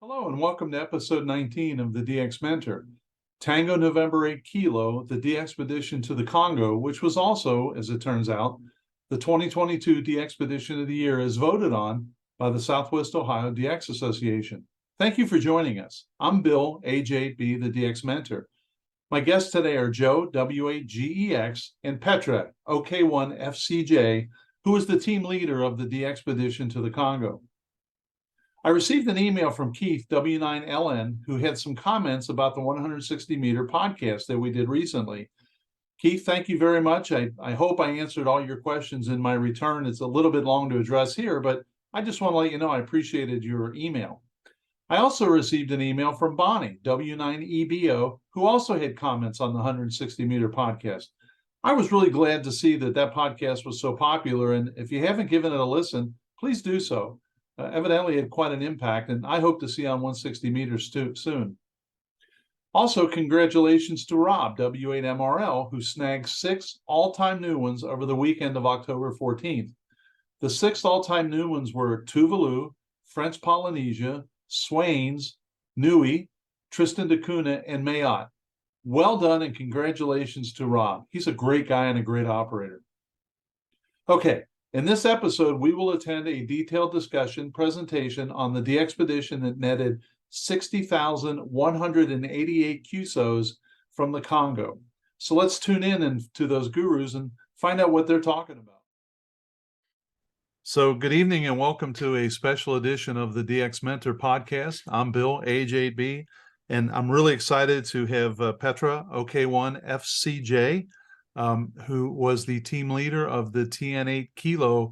Hello and welcome to episode 19 of the DX Mentor. Tango November 8 Kilo, the DXpedition to the Congo, which was also, as it turns out, the 2022 DXpedition of the Year, is voted on by the Southwest Ohio DX Association. Thank you for joining us. I'm Bill, AJB, the DX Mentor. My guests today are Joe, W8GEX, and Petr, OK1FCJ, who is the team leader of the DXpedition to the Congo. I received an email from Keith, W9LN, who had some comments about the 160-meter podcast that we did recently. Keith, thank you very much. I hope I answered all your questions in my return. It's a little bit long to address here, but I just want to let you know I appreciated your email. I also received an email from Bonnie, W9EBO, who also had comments on the 160-meter podcast. I was really glad to see that podcast was so popular, and if you haven't given it a listen, please do so. Evidently had quite an impact, and I hope to see on 160 meters too soon. Also, congratulations to Rob, W8MRL, who snagged 6 all-time new ones over the weekend of October 14th. The 6 all-time new ones were Tuvalu, French Polynesia, Swains, Nui, Tristan da Cunha, and Mayotte. Well done, and congratulations to Rob. He's a great guy and a great operator. Okay. In this episode, we will attend a detailed presentation on the DXpedition that netted 60,188 QSOs from the Congo. So let's tune in to those gurus and find out what they're talking about. So good evening and welcome to a special edition of the DX Mentor podcast. I'm Bill, AJB, and I'm really excited to have Petr, OK1FCJ, who was the team leader of the TN8K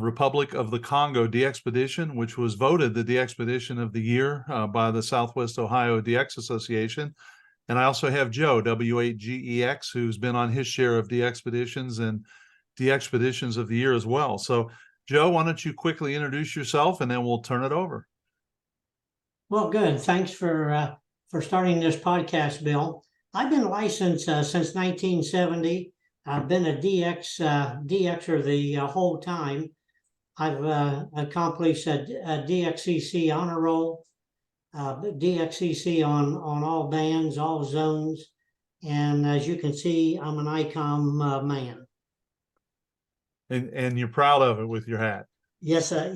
Republic of the Congo DXpedition, which was voted the DXpedition of the Year by the Southwest Ohio DX Association. And I also have Joe, W8GEX, who's been on his share of DXpeditions and DXpeditions of the Year as well. So, Joe, why don't you quickly introduce yourself, and then we'll turn it over. Well, good. Thanks for starting this podcast, Bill. I've been licensed since 1970. I've been a DXer the whole time. I've accomplished a DXCC Honor Roll, DXCC on all bands, all zones. And as you can see, I'm an ICOM man. And you're proud of it with your hat. Yes, I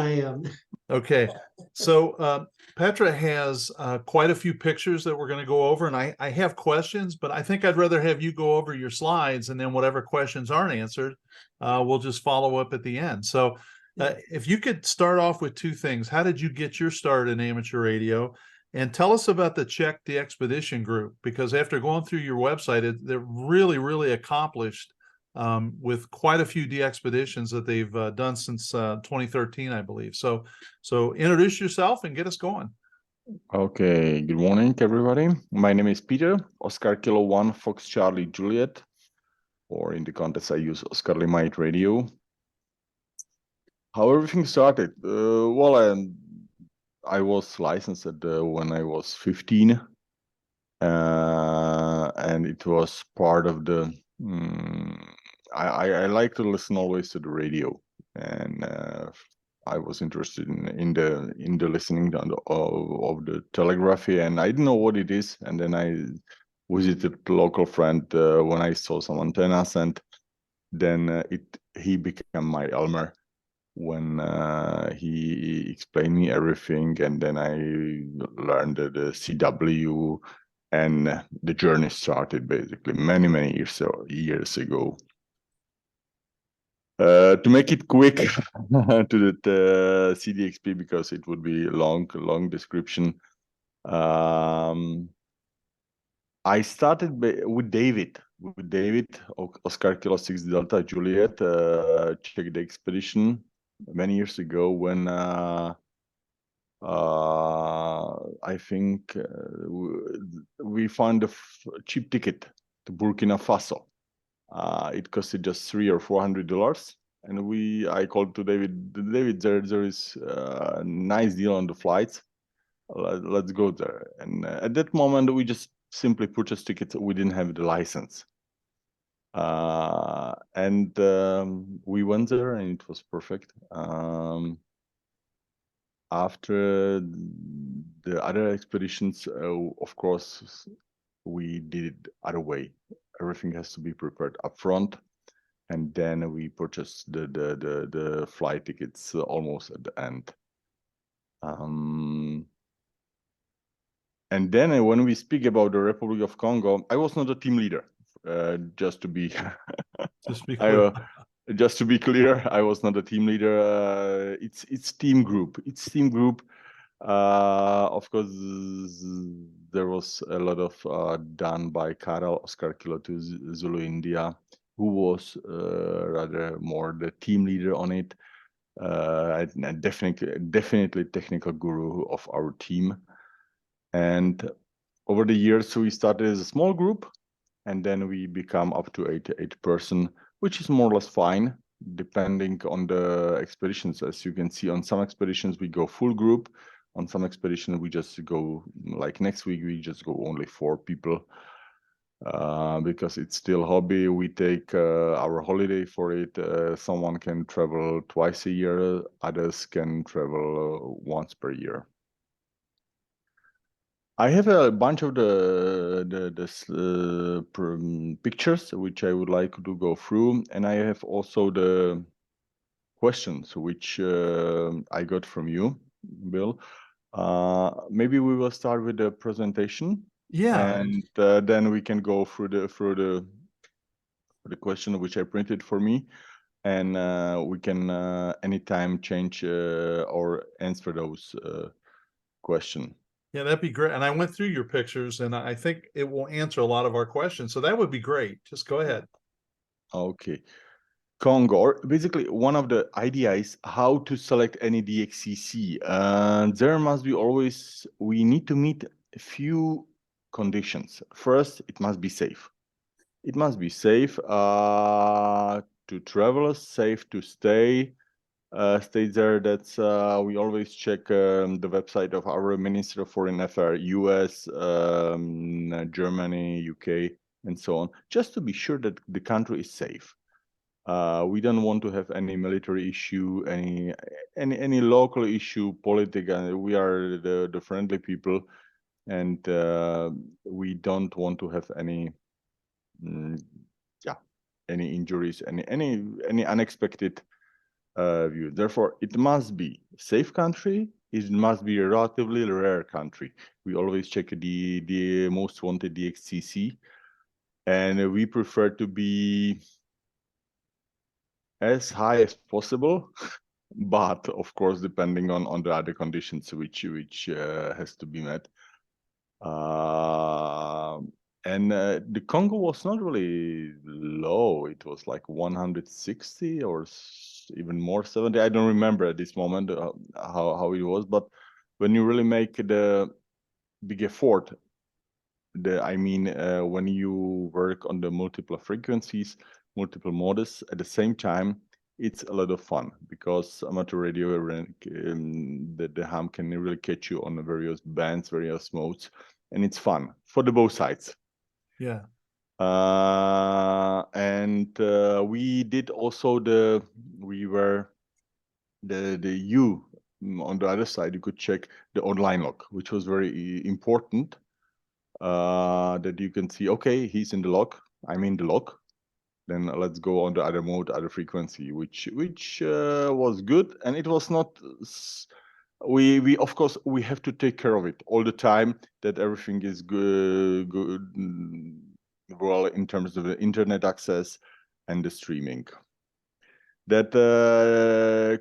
am. Okay, so Petr has quite a few pictures that we're going to go over, and I have questions, but I think I'd rather have you go over your slides, and then whatever questions aren't answered, we'll just follow up at the end. So if you could start off with 2 things. How did you get your start in amateur radio? And tell us about the Czech DXpedition group, because after going through your website, they're really, really accomplished with quite a few DXpeditions that they've done since 2013, I believe. So introduce yourself and get us going. Okay, good morning, everybody. My name is Petr, Oscar Kilo 1, Fox Charlie Juliet, or in the contest I use Oscar Limite Radio. How everything started? I was licensed when I was 15, and it was part of the I like to listen always to the radio, and I was interested in the listening of the telegraphy, and I didn't know what it is. And then I visited a local friend when I saw some antennas, and then he became my Elmer when he explained me everything, and then I learned the CW. And the journey started basically many years ago. To make it quick to the CDXP, because it would be a long description. I started with David, Oscar Kilo 6 Delta Juliet, Czech DXpedition many years ago when I think we found a cheap ticket to Burkina Faso. It costed just $300 or $400, and I called to David. There is a nice deal on the flights. Let's go there. And at that moment, we just simply purchased tickets. We didn't have the license, and we went there, and it was perfect. After the other expeditions, of course, we did it other way. Everything has to be prepared upfront, and then we purchase the flight tickets almost at the end. And then when we speak about the Republic of Congo, I was not a team leader. Just to be clear. Just to be clear, I was not a team leader. It's team group. It's team group. Of course, there was a lot of done by Karel Oscar Kilo to Zulu India, who was rather more the team leader on it. And definitely technical guru of our team. And over the years, we started as a small group, and then we become up to eight person, which is more or less fine, depending on the expeditions. As you can see, on some expeditions, we go full group. On some expedition, we just go, like next week, we just go only 4 people. Because it's still hobby. We take our holiday for it. Someone can travel twice a year. Others can travel once per year. I have a bunch of the pictures which I would like to go through, and I have also the questions which I got from you, Bill. Maybe we will start with the presentation. Yeah. And then we can go through the question which I printed for me, and we can anytime change or answer those questions. Yeah, that'd be great. And I went through your pictures, and I think it will answer a lot of our questions. So that would be great. Just go ahead. Okay. Congo, or basically one of the ideas how to select any DXCC. There must be always, we need to meet a few conditions. First, it must be safe. It must be safe to travel, safe to stay. Stay there. That's we always check the website of our Minister of Foreign Affairs, US, Germany, UK, and so on, just to be sure that the country is safe. We don't want to have any military issue, any local issue, political. We are the friendly people, and we don't want to have any any injuries, any unexpected view. Therefore, it must be a safe country. It must be a relatively rare country. We always check the most wanted DXCC, and we prefer to be as high as possible, but of course, depending on the other conditions which has to be met. And the Congo was not really low. It was like 160 or even more, 70. I don't remember at this moment how it was. But when you really make the big effort, when you work on the multiple frequencies, multiple modes at the same time, it's a lot of fun, because amateur radio, the ham can really catch you on the various bands, various modes, and it's fun for the both sides. Yeah. And we did also the U on the other side. You could check the online log, which was very important. That you can see, okay, he's in the log, I'm in the log. Then let's go on the other mode, other frequency, which was good, and it was not. We of course we have to take care of it all the time, that everything is good well in terms of the internet access and the streaming. That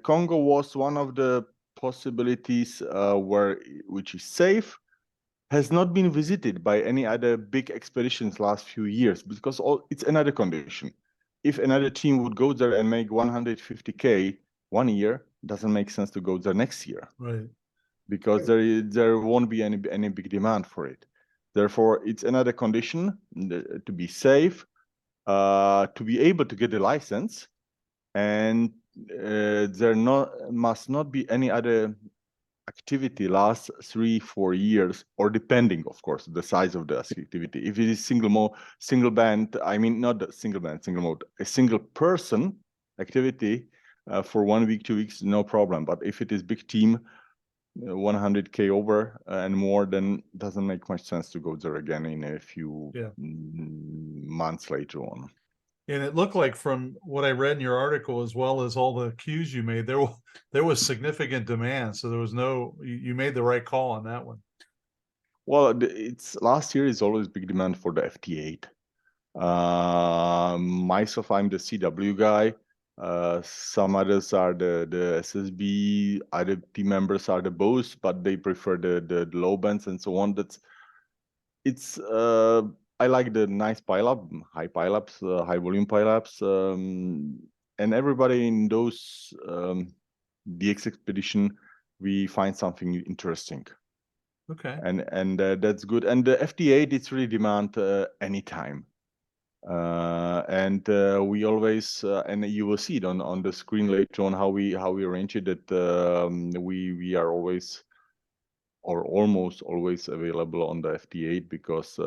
Congo was one of the possibilities which is safe, has not been visited by any other big expeditions last few years, because it's another condition. If another team would go there and make 150K 1 year, doesn't make sense to go there next year. Right. Because there won't be any big demand for it. Therefore, it's another condition to be safe, to be able to get a license, and there must not be any other activity last 3-4 years, or depending, of course, the size of the activity. If it is single band, I mean not the single band, single mode, a single person activity for 1 week, 2 weeks, no problem. But if it is big team, 100K over and more, then doesn't make much sense to go there again in a few Yeah. months later on. And it looked like from what I read in your article, as well as all the cues you made, there was significant demand. So there was you made the right call on that one. Well, it's last year is always big demand for the FT8. Myself, I'm the CW guy. Some others are the SSB. Other team members are the both, but they prefer the low bands and so on. I like the nice pileup, high pileups, high volume pileups, and everybody in those DXpedition, we find something interesting. Okay. And that's good. And the FT8, it's really demand anytime. We always and you will see it on the screen later on how we arrange it, that we are always or almost always available on the FT8 because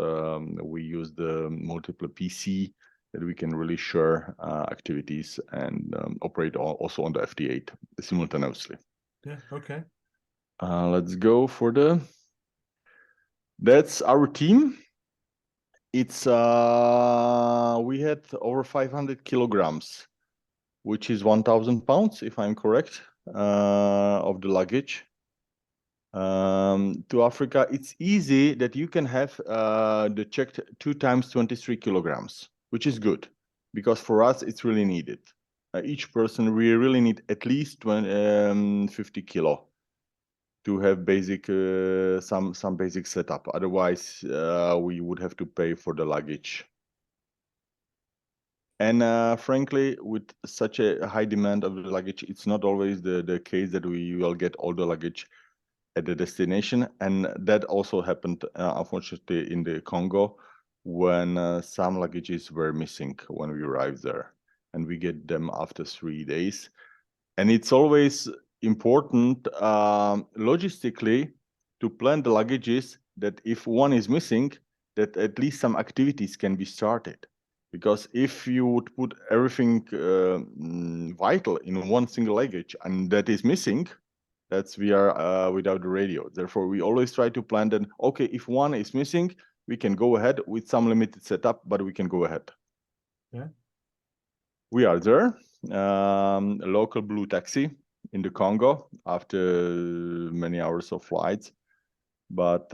we use the multiple PC that we can really share activities and operate also on the FT8 simultaneously. Yeah. Okay. Let's go for that's our team. It's we had over 500 kilograms, which is 1,000 pounds, if I'm correct, of the luggage. To Africa, it's easy that you can have the checked 2 times 23 kilograms, which is good, because for us it's really needed. Each person, we really need at least 50 kilo to have basic some basic setup. Otherwise, we would have to pay for the luggage. And frankly, with such a high demand of the luggage, it's not always the case that we will get all the luggage at the destination. And that also happened, unfortunately, in the Congo, when some luggages were missing when we arrived there. And we get them after 3 days. And it's always important logistically to plan the luggages that if one is missing, that at least some activities can be started. Because if you would put everything vital in one single luggage and that is missing, that's we are without the radio. Therefore, we always try to plan that, okay, if one is missing, we can go ahead with some limited setup, but we can go ahead. Yeah. We are there. A local blue taxi in the Congo after many hours of flights. But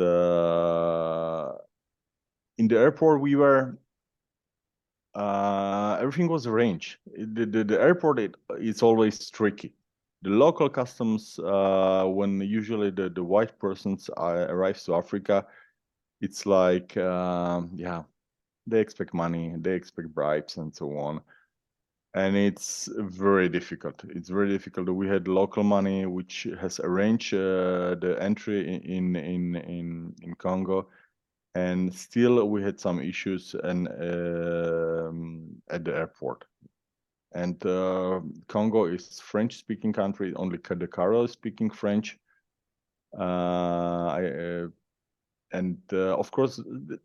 in the airport, we were, everything was arranged. The airport, it's always tricky. The local customs, when usually the white persons arrives to Africa, it's like, yeah, they expect money, they expect bribes and so on. And it's very difficult. It's very difficult. We had local money which has arranged the entry in Congo, and still we had some issues and at the airport. And Congo is French-speaking country. Only the Carol is speaking French. Of course,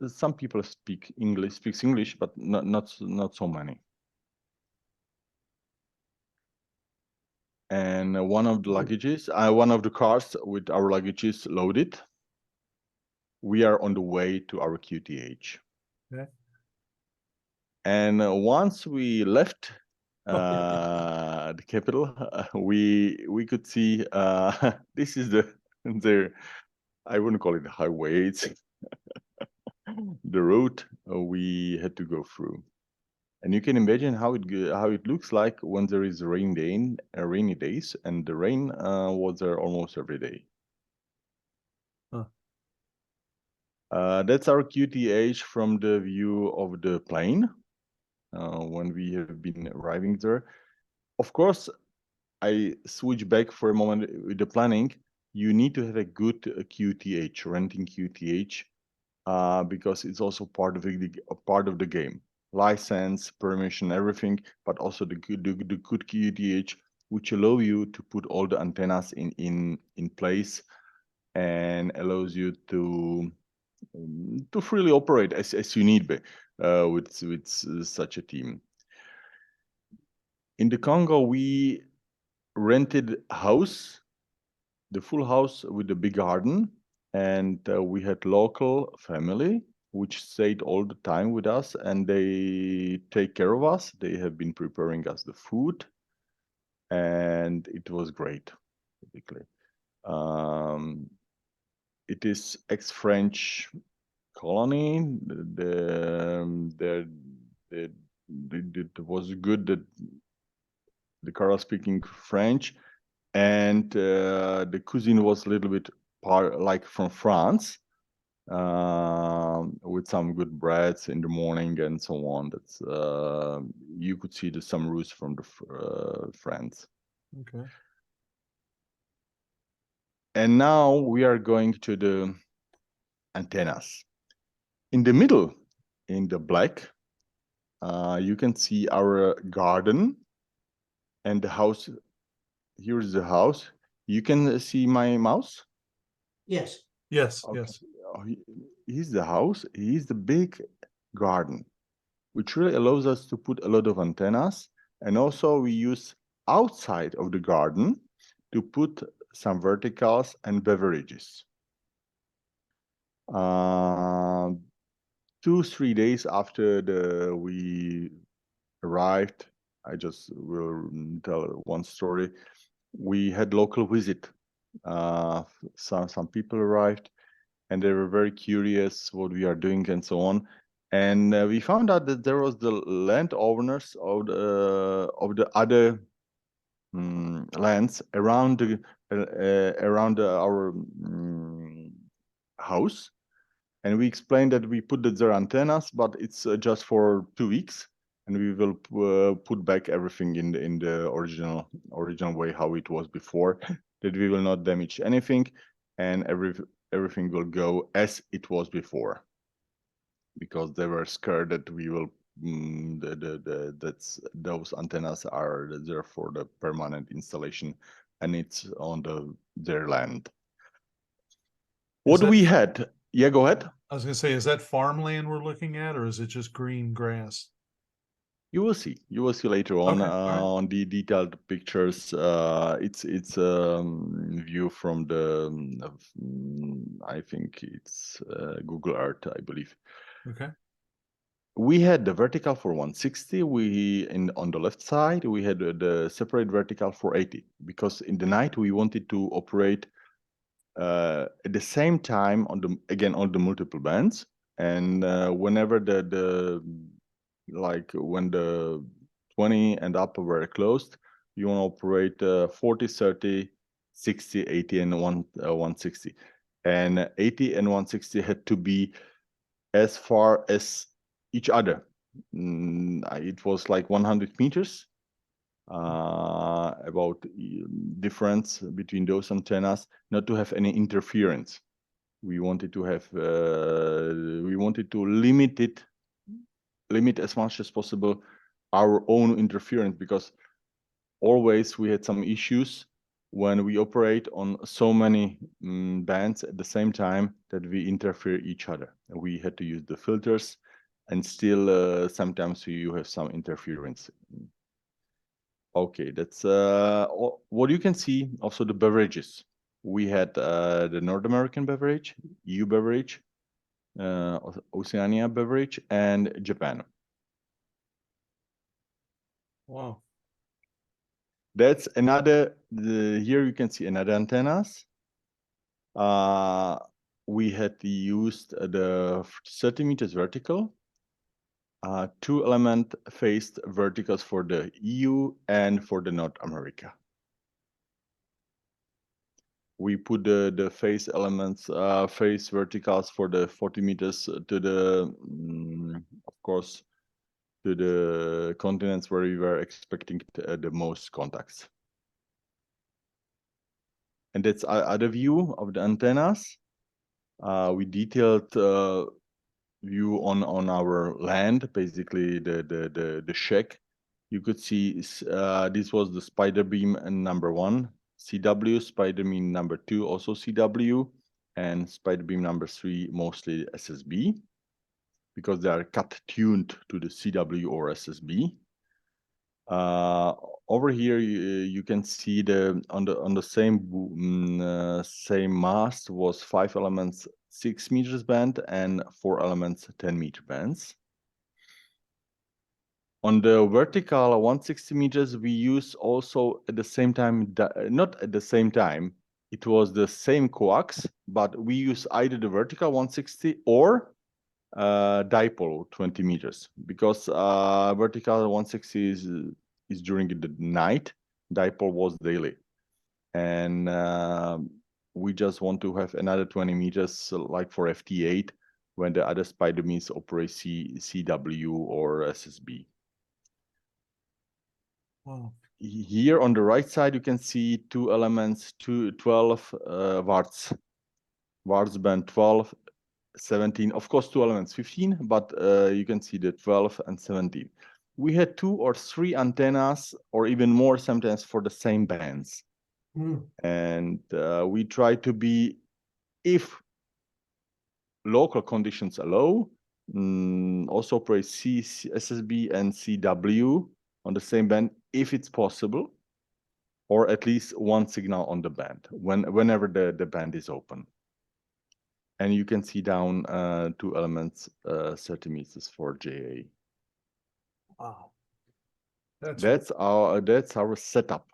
some people speaks English, but not so many. And one of the luggages, one of the cars with our luggages loaded, we are on the way to our QTH. Okay. And once we left the capital, we could see this is the I wouldn't call it the highway, it's the road we had to go through. And you can imagine how it looks like when there is rainy days, and the rain was there almost every day. Huh. That's our QTH from the view of the plane when we have been arriving there. Of course, I switch back for a moment with the planning. You need to have a good QTH, renting QTH, because it's also part of the game. License, permission, everything, but also the good QTH, which allow you to put all the antennas in place and allows you to freely operate as you need with such a team. In the Congo, we rented a house the full house with the big garden, and we had local family which stayed all the time with us, and they take care of us. They have been preparing us the food, and it was great, basically. It is ex-French colony. It was good that the Kara speaking French, and the cuisine was a little bit like from France, with some good breads in the morning and so on. That's you could see some roots from the France. Okay. And now we are going to the antennas. In the middle, in the black, you can see our garden and the house. Here is the house. You can see my mouse? Yes. Yes, Okay. yes. Here's the house. Here's the big garden, which really allows us to put a lot of antennas. And also we use outside of the garden to put some verticals and beverages. 2-3 days after we arrived, I just will tell one story. We had local visit. Some people arrived, and they were very curious what we are doing and so on. And we found out that there was the landowners of the other lands around our house. And we explained that we put their antennas, but it's just for 2 weeks, and we will put back everything in the original way how it was before. That we will not damage anything, and everything will go as it was before, because they were scared that we will those antennas are there for the permanent installation, and it's on their land. What that- we had? Yeah, go ahead. I was gonna say, is that farmland we're looking at, or is it just green grass? You will see. You will see later on Okay, all right. on the detailed pictures. It's view from the I think it's Google Earth, I believe. Okay. We had the vertical for 160. On the left side we had the separate vertical for 80, because in the night we wanted to operate at the same time on the multiple bands, and whenever when the 20 and up were closed, you want to operate 40, 30, 60, 80, and 160. And 80 and 160 had to be as far as each other. It was like 100 meters about difference between those antennas, not to have any interference. We wanted to have limit as much as possible our own interference, because always we had some issues when we operate on so many bands at the same time that we interfere each other. We had to use the filters, and still sometimes you have some interference. Okay, that's what you can see. Also the beverages. We had the North American beverage, EU beverage, Oceania beverage, and Japan. Wow. That's another, here you can see another antennas. We had used the 30 meters vertical, 2 element phased verticals for the EU and for the North America. We put the phase elements, phase verticals for the 40 meters to the, of course, to the continents where we were expecting the most contacts. And that's other view of the antennas. We detailed view on our land, basically the shack. You could see this was the spider beam number 1, CW, spider beam number 2, also CW, and spider beam number 3, mostly SSB, because they are cut tuned to the CW or SSB. Over here, you can see on the same mast was 5 elements 6 meters band and 4 elements 10-meter bands. On the vertical 160 meters, we use also at the same time, not at the same time, it was the same coax, but we use either the vertical 160 or dipole 20 meters, because vertical 160 is during the night, dipole was daily. And we just want to have another 20 meters like for FT8 when the other spider means operate CW or SSB. Wow. Here on the right side, you can see 2 elements, 12 warts band 12, 17, of course 2 elements 15, but you can see the 12 and 17. We had 2 or 3 antennas or even more sometimes for the same bands. And we try to be, if local conditions allow, also operate SSB and CW on the same band if it's possible, or at least one signal on the band whenever the band is open. And you can see down 2 elements 30 meters for JA. Wow. That's our setup.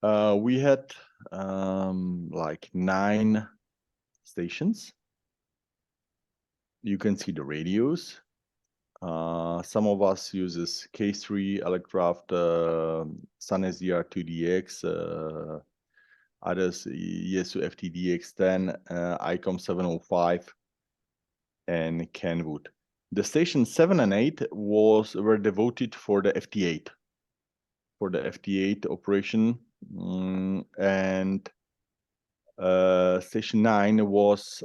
We had like 9 stations. You can see the radios. Some of us uses K3, Electraft, Sun SDR2DX, others Yesu FTDX10, ICOM 705, and Kenwood. The station 7 and 8 were devoted for the FT8, operation, and station 9 was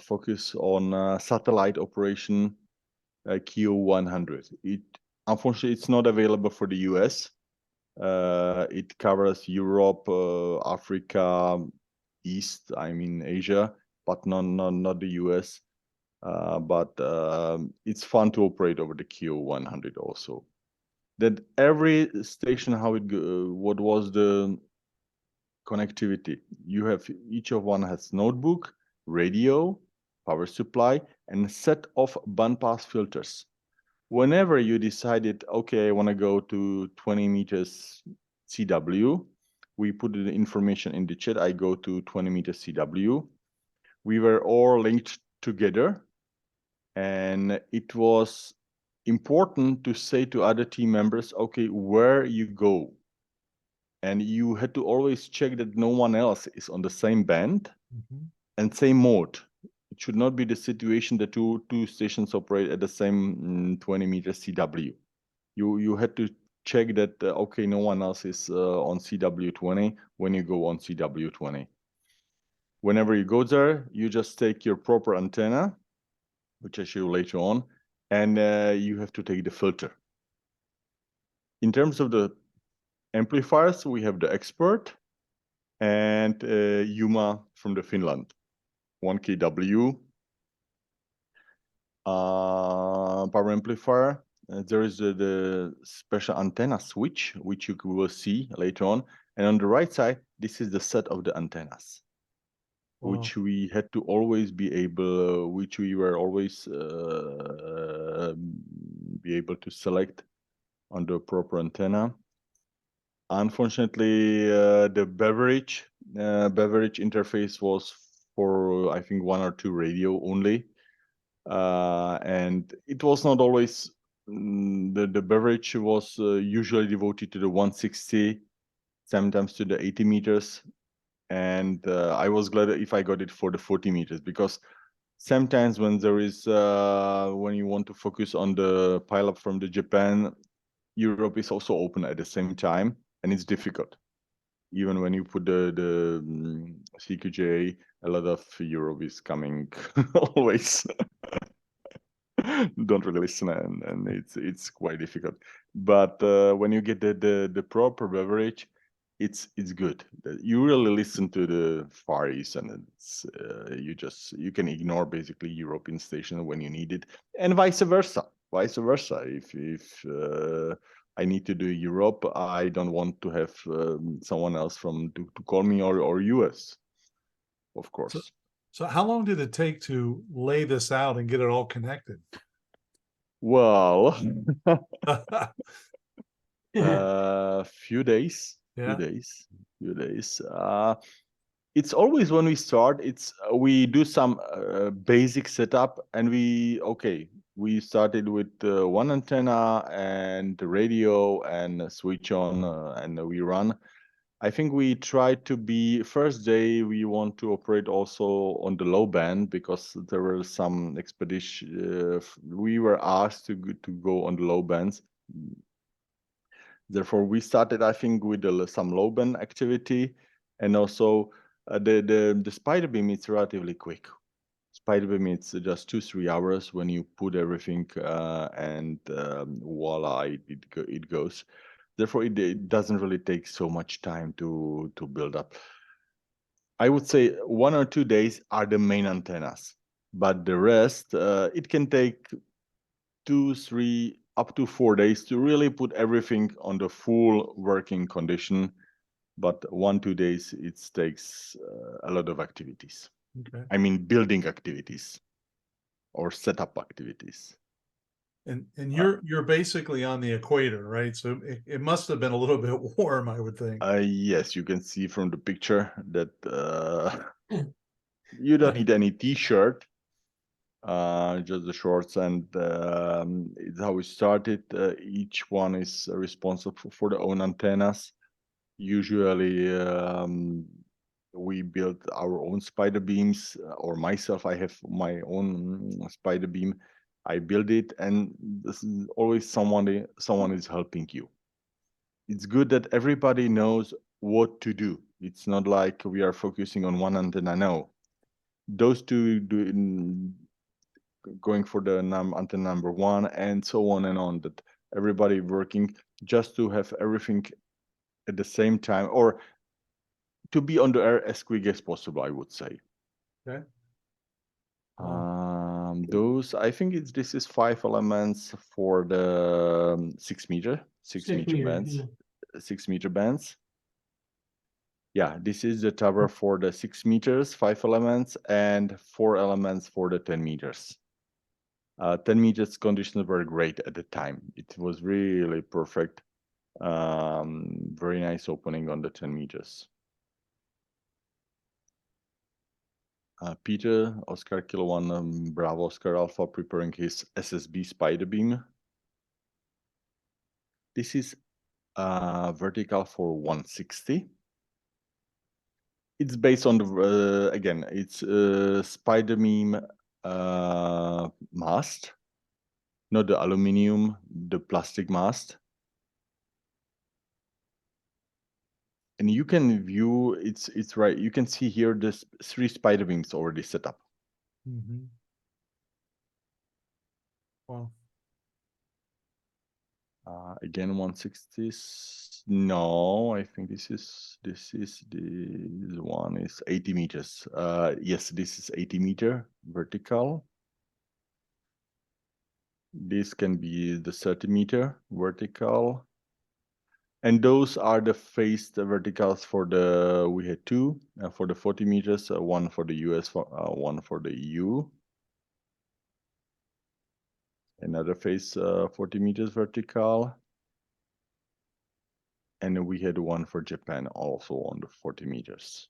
focused on satellite operation QO100. Unfortunately, it's not available for the US. It covers Europe, Africa, East, I mean Asia, but not the US. But it's fun to operate over the QO100 also. That every station, what was the connectivity? You have each of one has notebook, radio, power supply, and a set of bandpass filters. Whenever you decided, okay, I want to go to 20 meters CW, we put the information in the chat. I go to 20 meters CW. We were all linked together, and it was important to say to other team members, okay, where you go. And you had to always check that no one else is on the same band and same mode. It should not be the situation that two stations operate at the same 20 meters CW. You had to check that, okay, no one else is on CW20 when you go on CW20. Whenever you go there, you just take your proper antenna, which I show you later on, and you have to take the filter. In terms of the amplifiers, we have the Expert and Juma from the Finland, 1kW power amplifier. There is the special antenna switch, which you will see later on. And on the right side, this is the set of the antennas, which we had to always be able, which we were always be able to select on the proper antenna. Unfortunately, the beverage interface was for, I think, 1 or 2 radio only. And it was not always, the beverage was usually devoted to the 160, sometimes to the 80 meters. And I was glad if I got it for the 40 meters, because sometimes when there is, when you want to focus on the pileup from the Japan, Europe is also open at the same time, and it's difficult. Even when you put the CQJ, a lot of Europe is coming always. Don't really listen, and it's quite difficult. But when you get the proper beverage, it's good. You really listen to the Far East, and it's you can ignore basically European station when you need it, and vice versa. vice versa. If I need to do Europe, I don't want to have someone else to call me, or US, of course. So how long did it take to lay this out and get it all connected? Well, Yeah. few days. It's always when we start, it's we do some basic setup, and we started with one antenna and the radio and switch on, and we run. I think we tried to be first day we want to operate also on the low band, because there were some expedition we were asked to go on the low bands. Therefore, we started, I think, with some low band activity, and also the spider beam is relatively quick. Spider beam, it's just 2-3 hours when you put everything, and voila, it goes. Therefore, it doesn't really take so much time to build up. I would say 1 or 2 days are the main antennas, but the rest, it can take 2, 3, up to 4 days to really put everything on the full working condition. But 1-2 days, it takes a lot of activities. Okay. I mean, building activities or setup activities. And you're basically on the equator, right? So it must have been a little bit warm, I would think. Yes, you can see from the picture that you don't need any t-shirt, just the shorts, and it's how we started. Each one is responsible for their own antennas. Usually, we build our own spider beams, or myself, I have my own spider beam. I build it, and this is always someone is helping you. It's good that everybody knows what to do. It's not like we are focusing on one antenna. No, those two going for the antenna number 1, and so on and on. That everybody working just to have everything at the same time, or to be on the air as quick as possible, I would say. Okay. Those, I think this is 5 elements for the 6 meter bands. Yeah. 6 meter bands. Yeah, this is the tower for the 6 meters, 5 elements, and 4 elements for the 10 meters. 10 meters conditions were great at the time. It was really perfect. Very nice opening on the 10 meters. Peter, Oscar Kilo 1, Bravo Oscar Alpha, preparing his SSB spider beam. This is vertical for 160. It's based on the again, it's spider beam mast, not the aluminum, the plastic mast. And you can view it's right. You can see here this 3 spider beams already set up. Mm-hmm. Wow. Again, 160s. No, I think this one is 80 meters. Yes, this is 80 meter vertical. This can be the 30 meter vertical. And those are the phased verticals for we had 2 for the 40 meters, 1 for the US, 1 for the EU. Another phase 40 meters vertical. And we had 1 for Japan also on the 40 meters.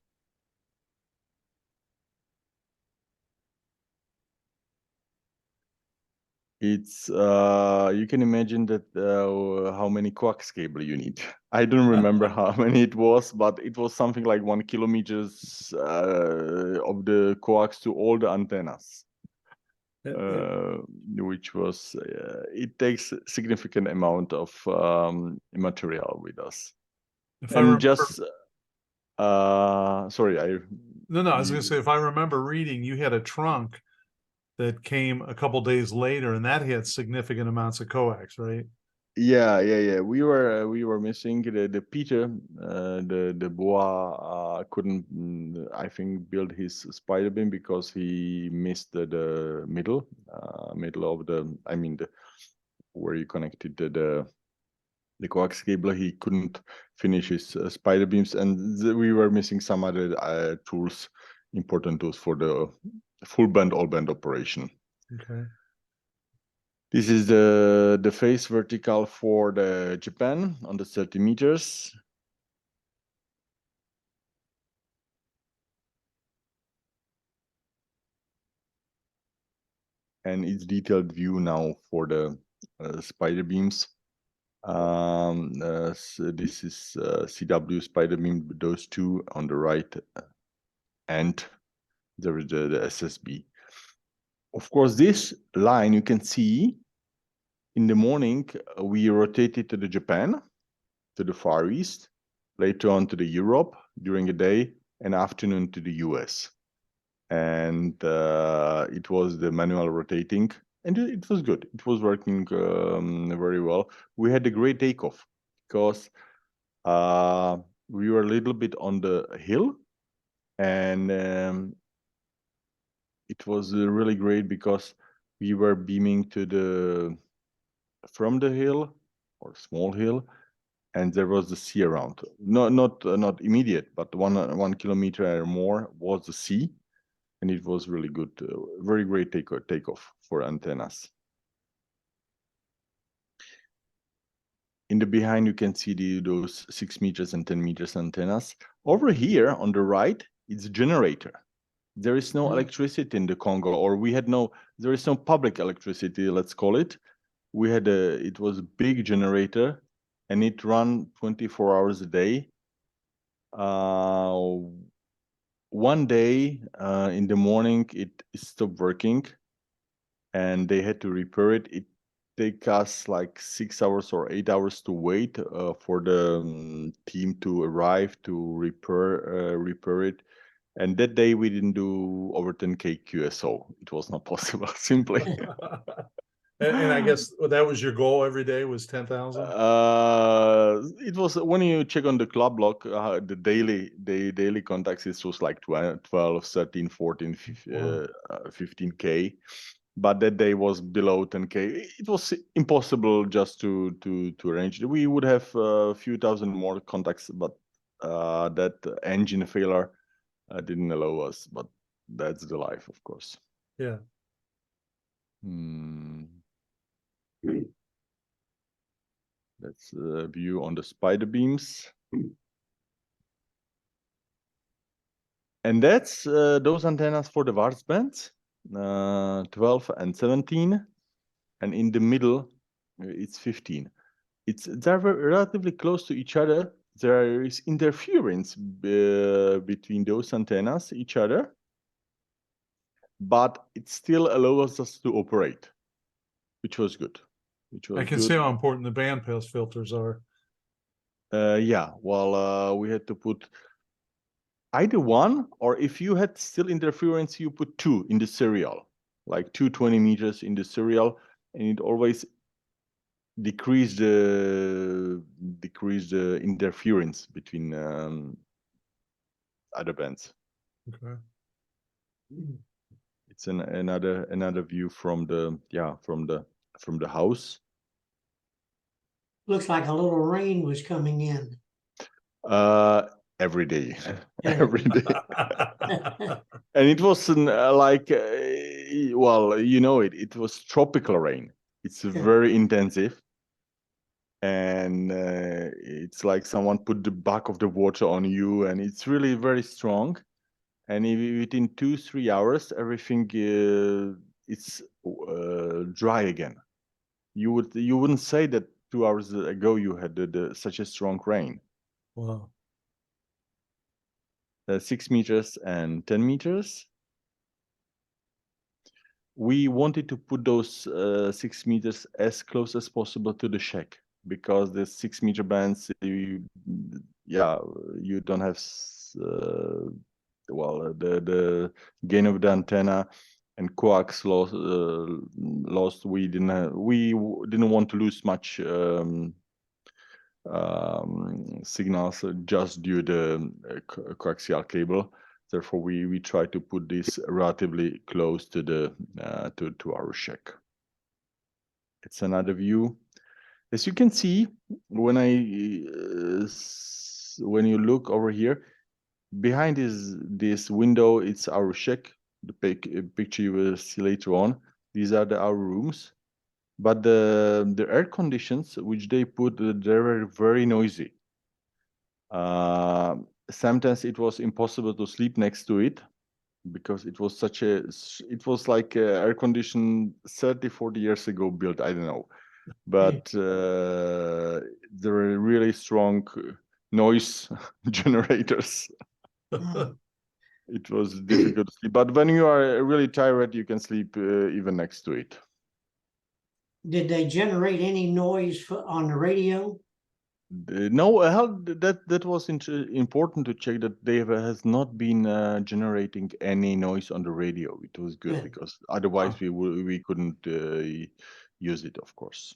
It's you can imagine that how many coax cable you need. I don't remember how many it was, but it was something like 1 kilometers of the coax to all the antennas, which was it takes a significant amount of material with us. If I remember, sorry, I was going to say, if I remember reading, you had a trunk that came a couple days later, and that had significant amounts of coax, right? Yeah. We were missing the Peter, the Boa couldn't, I think, build his spider beam because he missed the middle of the, I mean where you connected the coax cable. He couldn't finish his spider beams, and we were missing some other tools, important tools for the full bend, all bend operation. Okay. This is the face vertical for the Japan on the 30 meters. And it's detailed view now for the spider beams. So this is CW spider beam, those two on the right, and there is the SSB. Of course, this line you can see in the morning, we rotated to the Japan, to the Far East, later on to the Europe during the day, and afternoon to the US. And it was the manual rotating, and it was good. It was working very well. We had a great takeoff because we were a little bit on the hill, and it was really great because we were beaming from the hill or small hill, and there was the sea around. Not immediate, but 1 kilometer or more was the sea. And it was really good, very great takeoff for antennas. In the behind, you can see those 6 meters and 10 meters antennas. Over here on the right, it's a generator. There is no electricity in the Congo, or there is no public electricity, let's call it. It was a big generator, and it ran 24 hours a day. One day in the morning, it stopped working, and they had to repair it. It take us like 6 hours or 8 hours to wait for the team to arrive to repair it. And that day we didn't do over 10K QSO. It was not possible, simply. And I guess that was your goal every day, was 10,000? It was when you check on the club log, the daily contacts, it was like 12, 13, 14, 15K. But that day was below 10K. It was impossible just to arrange it. We would have a few thousand more contacts, but that engine failure didn't allow us. But that's the life, of course. Yeah. That's a view on the spider beams. And that's those antennas for the VARS bands, 12 and 17. And in the middle, it's 15. They're relatively close to each other. There is interference between those antennas, each other, but it still allows us to operate, which was good. I can see how important the bandpass filters are. Yeah, well, we had to put either one, or if you had still interference, you put two in the serial, like 220 meters in the serial, and it always decrease the interference between other bands. Okay. It's another view from the house. Looks like a little rain was coming in. Every day, every day. And it wasn't well, it was tropical rain. It's very intensive. And it's like someone put the back of the water on you, and it's really very strong. And within 2-3 hours, everything it's dry again. You wouldn't say that 2 hours ago you had such a strong rain. Wow. 6 meters and 10 meters. We wanted to put those 6 meters as close as possible to the shack, because the 6 meter bands, you don't have the gain of the antenna and coax lost. We didn't want to lose much signals just due to the coaxial cable. Therefore, we try to put this relatively close to the to our shack. It's another view. As you can see, when when you look over here, behind this window, it's our shack. The picture you will see later on. These are our rooms, but the air conditions which they put, they were very noisy. Sometimes it was impossible to sleep next to it because it was it was like air condition 30-40 years ago built, I don't know, but there were really strong noise generators. It was difficult to sleep, but when you are really tired, you can sleep even next to it. Did they generate any noise on the radio? No, that was important to check that they has not been generating any noise on the radio. It was good Good. because otherwise we couldn't use it, of course.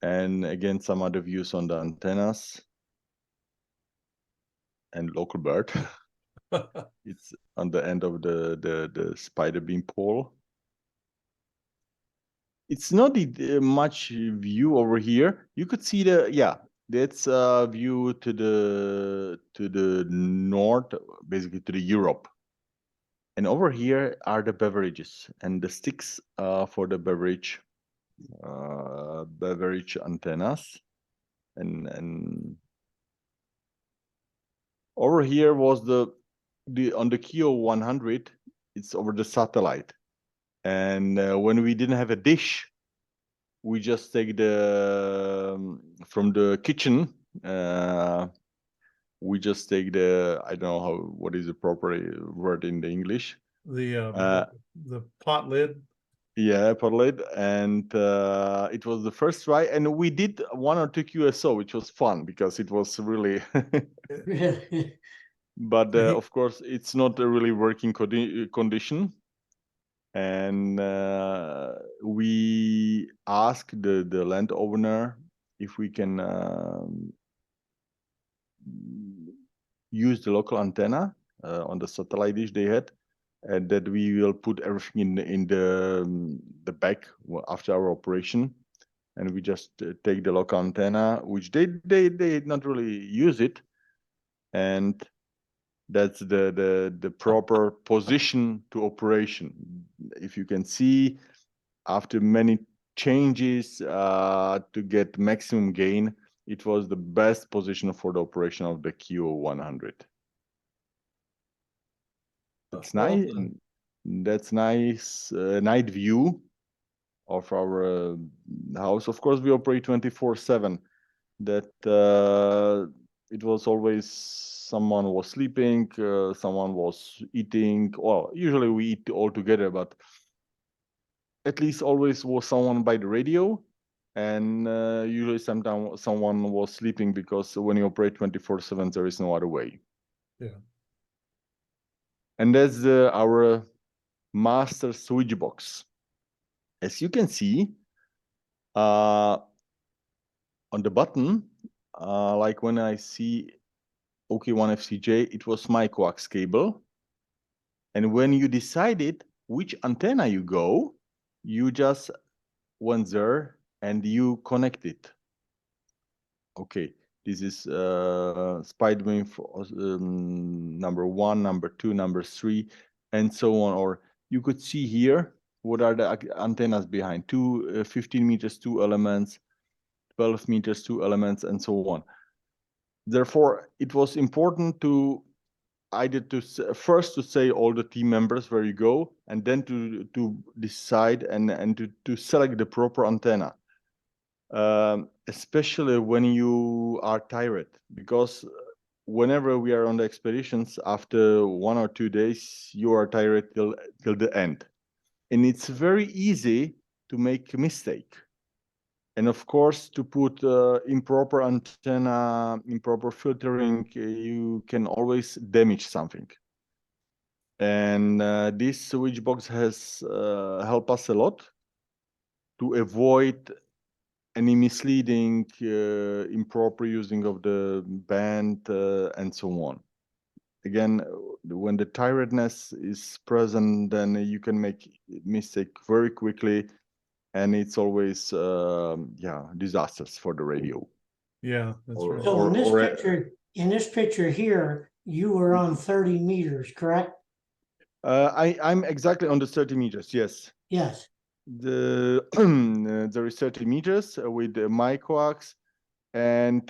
And again, some other views on the antennas and local bird. It's on the end of the spider beam pole. It's not much view over here. You could see that's a view to the north, basically to the Europe. And over here are the beverages and the sticks for the beverage antennas. And over here was the on the Kio 100. It's over the satellite. And when we didn't have a dish, we just take from the kitchen. We just take I don't know what is the proper word in the English. The pot lid. Yeah, pot lid, and it was the first try, and we did 1 or 2 QSO, which was fun because it was really. But of course, it's not a really working condition. And we asked the landowner if we can use the local antenna on the satellite dish they had, and that we will put everything in the back after our operation, and we just take the local antenna, which they did not really use it, and that's the proper position to operation. If you can see, after many changes to get maximum gain, it was the best position for the operation of the Q100. It's nice. That's nice night view of our house. Of course, we operate 24/7. That it was always someone was sleeping, someone was eating. Well, usually we eat all together, but at least always was someone by the radio, and usually sometimes someone was sleeping because when you operate 24/7, there is no other way. Yeah. And that's our master switch box. As you can see, on the button, like when I see OK1FCJ, it was my coax cable. And when you decided which antenna you go, you just went there and you connect it. Okay, this is spider for number 1, number 2, number 3, and so on. Or you could see here what are the antennas behind: 15 meters, 2 elements, 12 meters, 2 elements, and so on. Therefore, it was important to first to say all the team members where you go, and then to decide and to select the proper antenna. Especially when you are tired, because whenever we are on the expeditions, after 1 or 2 days, you are tired till the end, and it's very easy to make a mistake. And of course, to put improper antenna, improper filtering, you can always damage something. And this switch box has helped us a lot to avoid any misleading, improper using of the band, and so on. Again, when the tiredness is present, then you can make mistake very quickly, and it's always disasters for the radio. Yeah, that's Or- right. So or- in this picture here, you were on 30 meters, correct? I'm exactly on the 30 meters. Yes, Yes. there is 30 meters with my coax, and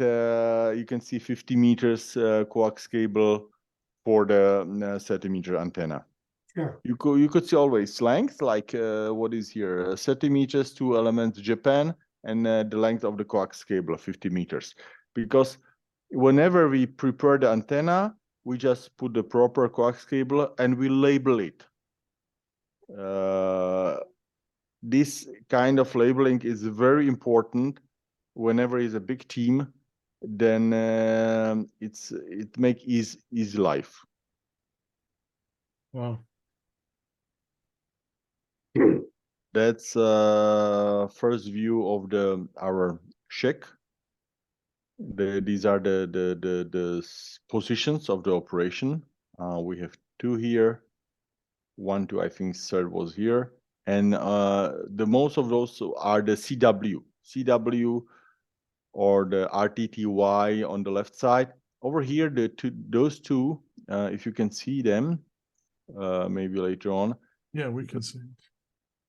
you can see 50 meters coax cable for the 30 meter antenna. Sure. You could see always length, like what is here, 30 meters, 2 elements Japan, and the length of the coax cable of 50 meters. Because whenever we prepare the antenna, we just put the proper coax cable and we label it. This kind of labeling is very important whenever it's a big team. Then it make easy life. Wow. That's first view of our shack. These are the positions of the operation. We have 2 here, 1, 2. I think third was here, and the most of those are the CW or the RTTY on the left side. Over here, those two, if you can see them, maybe later on. Yeah, we can see.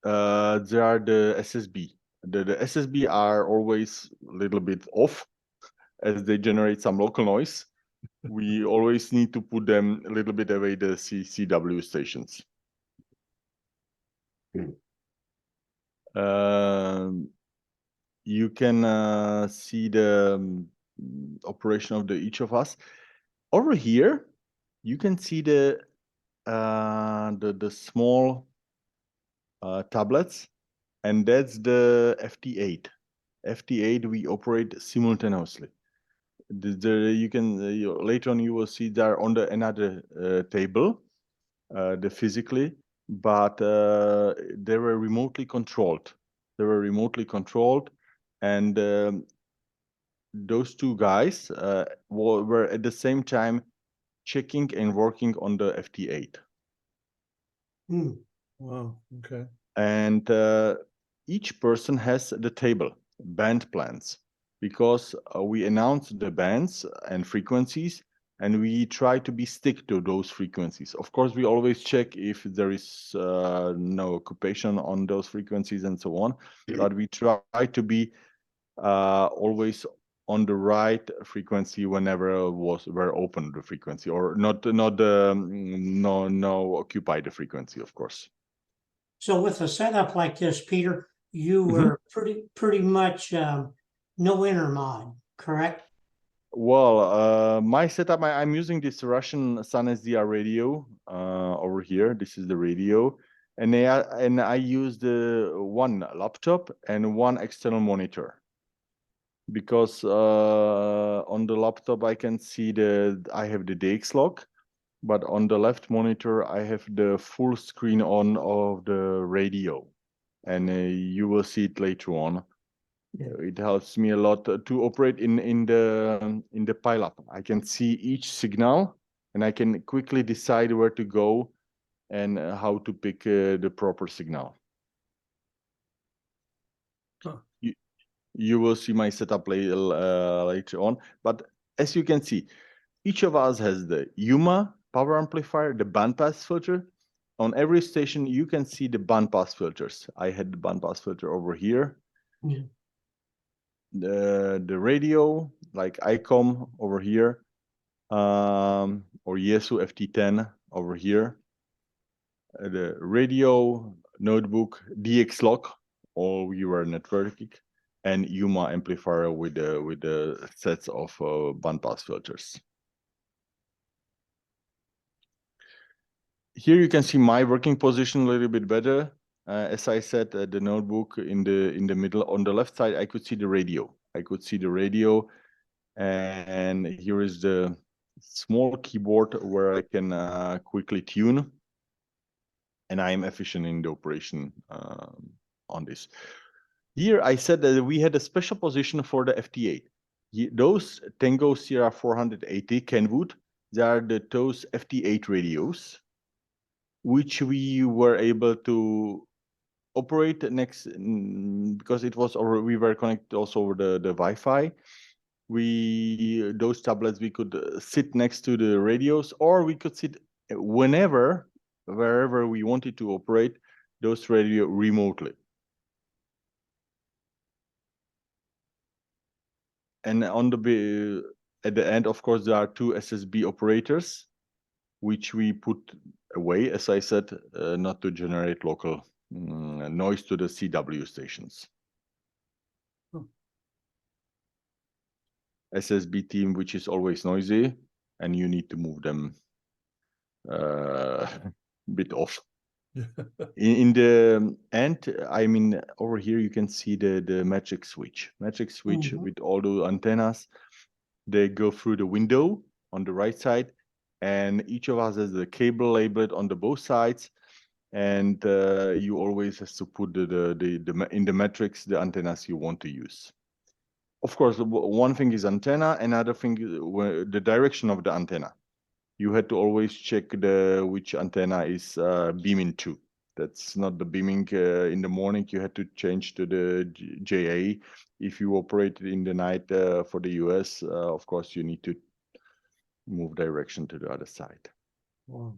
There are the SSB. The SSB are always a little bit off as they generate some local noise. We always need to put them a little bit away the CW stations. You can see the operation of each of us. Over here, you can see the small tablets, and that's the FT8. FT8 we operate simultaneously. You can later on you will see there on another table, the physically, but they were remotely controlled. They were remotely controlled, and those 2 guys were at the same time checking and working on the FT8. Wow. Okay. And each person has the table, band plans, because we announce the bands and frequencies, and we try to stick to those frequencies. Of course, we always check if there is no occupation on those frequencies and so on, but we try to be always on the right frequency whenever were open the frequency, or not no occupy the frequency, of course. So with a setup like this, Peter, you were pretty much no intermod, correct? Well, my setup, I'm using this Russian Sun SDR radio over here. This is the radio, and I use the 1 laptop and 1 external monitor, because on the laptop I can see I have the DX log, but on the left monitor I have the full screen on of the radio, and you will see it later on. It helps me a lot to operate in the pile-up. I can see each signal, and I can quickly decide where to go and how to pick the proper signal. Huh. You will see my setup later on, but as you can see, each of us has the UMA power amplifier, the bandpass filter. On every station, you can see the bandpass filters. I had the bandpass filter over here. Yeah. The radio, like ICOM over here, or Yesu FT10 over here. The radio, notebook, DX lock, all we were networking, and UMA amplifier with the sets of bandpass filters. Here you can see my working position a little bit better. As I said, the notebook in the middle. On the left side, I could see the radio. And here is the small keyboard where I can quickly tune, and I am efficient in the operation on this. Here I said that we had a special position for the FT8. Those Tango Sierra 480 Kenwood, they are those FT8 radios, which we were able to operate next because it was or we were connected also over the Wi-Fi. Those tablets we could sit next to the radios, or we could sit wherever we wanted to operate those radio remotely. And on the at the end, of course, there are two SSB operators, which we put away, as I said, not to generate local noise to the CW stations. SSB team, which is always noisy, and you need to move them a bit off. In the end, I mean, over here you can see the magic switch with all the antennas. They go through the window on the right side, and each of us has the cable labeled on the both sides, and you always have to put in the matrix the antennas you want to use. Of course, one thing is antenna, another thing is the direction of the antenna. You had to always check which antenna is beaming to. That's not the beaming in the morning. You had to change to the JA. If you operated in the night for the US, of course, you need to move direction to the other side. Wow.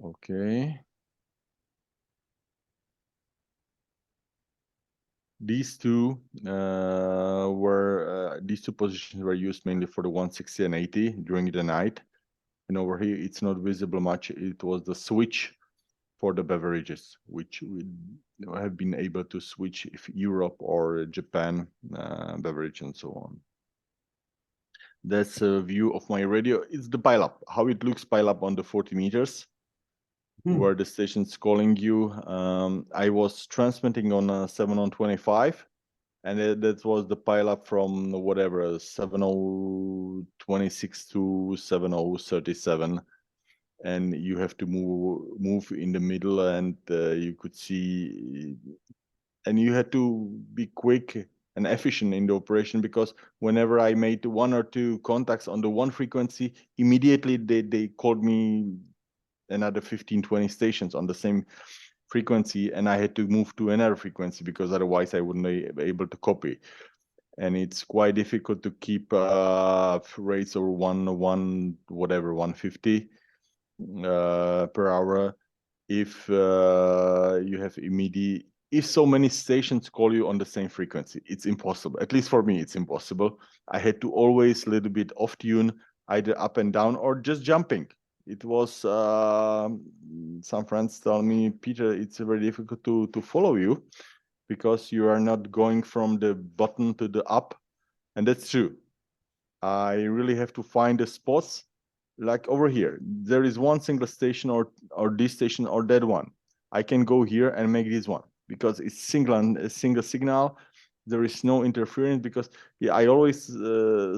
Okay. These two positions were used mainly for the 160 and 80 during the night. And over here, it's not visible much. It was the switch for the beverages, which we have been able to switch if Europe or Japan beverage and so on. That's a view of my radio. It's the pileup, how it looks pileup on the 40 meters. Where the station's calling you. I was transmitting on 7025, and that was the pileup from whatever 7026 to 7037, and you have to move in the middle, and you could see, and you had to be quick and efficient in the operation, because whenever I made one or two contacts on the one frequency, immediately they called me another 15-20 stations on the same frequency, and I had to move to another frequency because otherwise I wouldn't be able to copy. And it's quite difficult to keep rates over 150 per hour if you have immediate. If so many stations call you on the same frequency, it's impossible. At least for me, it's impossible. I had to always a little bit off tune, either up and down or just jumping. It was some friends tell me, Peter, it's very difficult to follow you because you are not going from the bottom to the up, and that's true. I really have to find the spots, like over here. There is one single station or this station or that one. I can go here and make this one because it's a single signal. There is no interference, because I always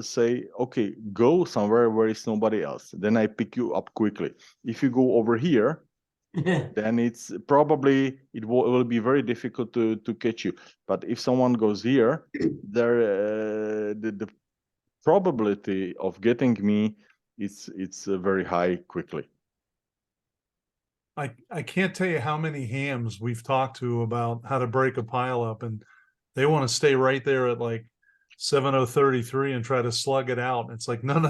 say, okay, go somewhere where is nobody else. Then I pick you up quickly. If you go over here, then it's probably it will be very difficult to catch you. But if someone goes here, there the probability of getting me it's very high quickly. I can't tell you how many hams we've talked to about how to break a pileup, and they want to stay right there at like 7033 and try to slug it out. It's like, no.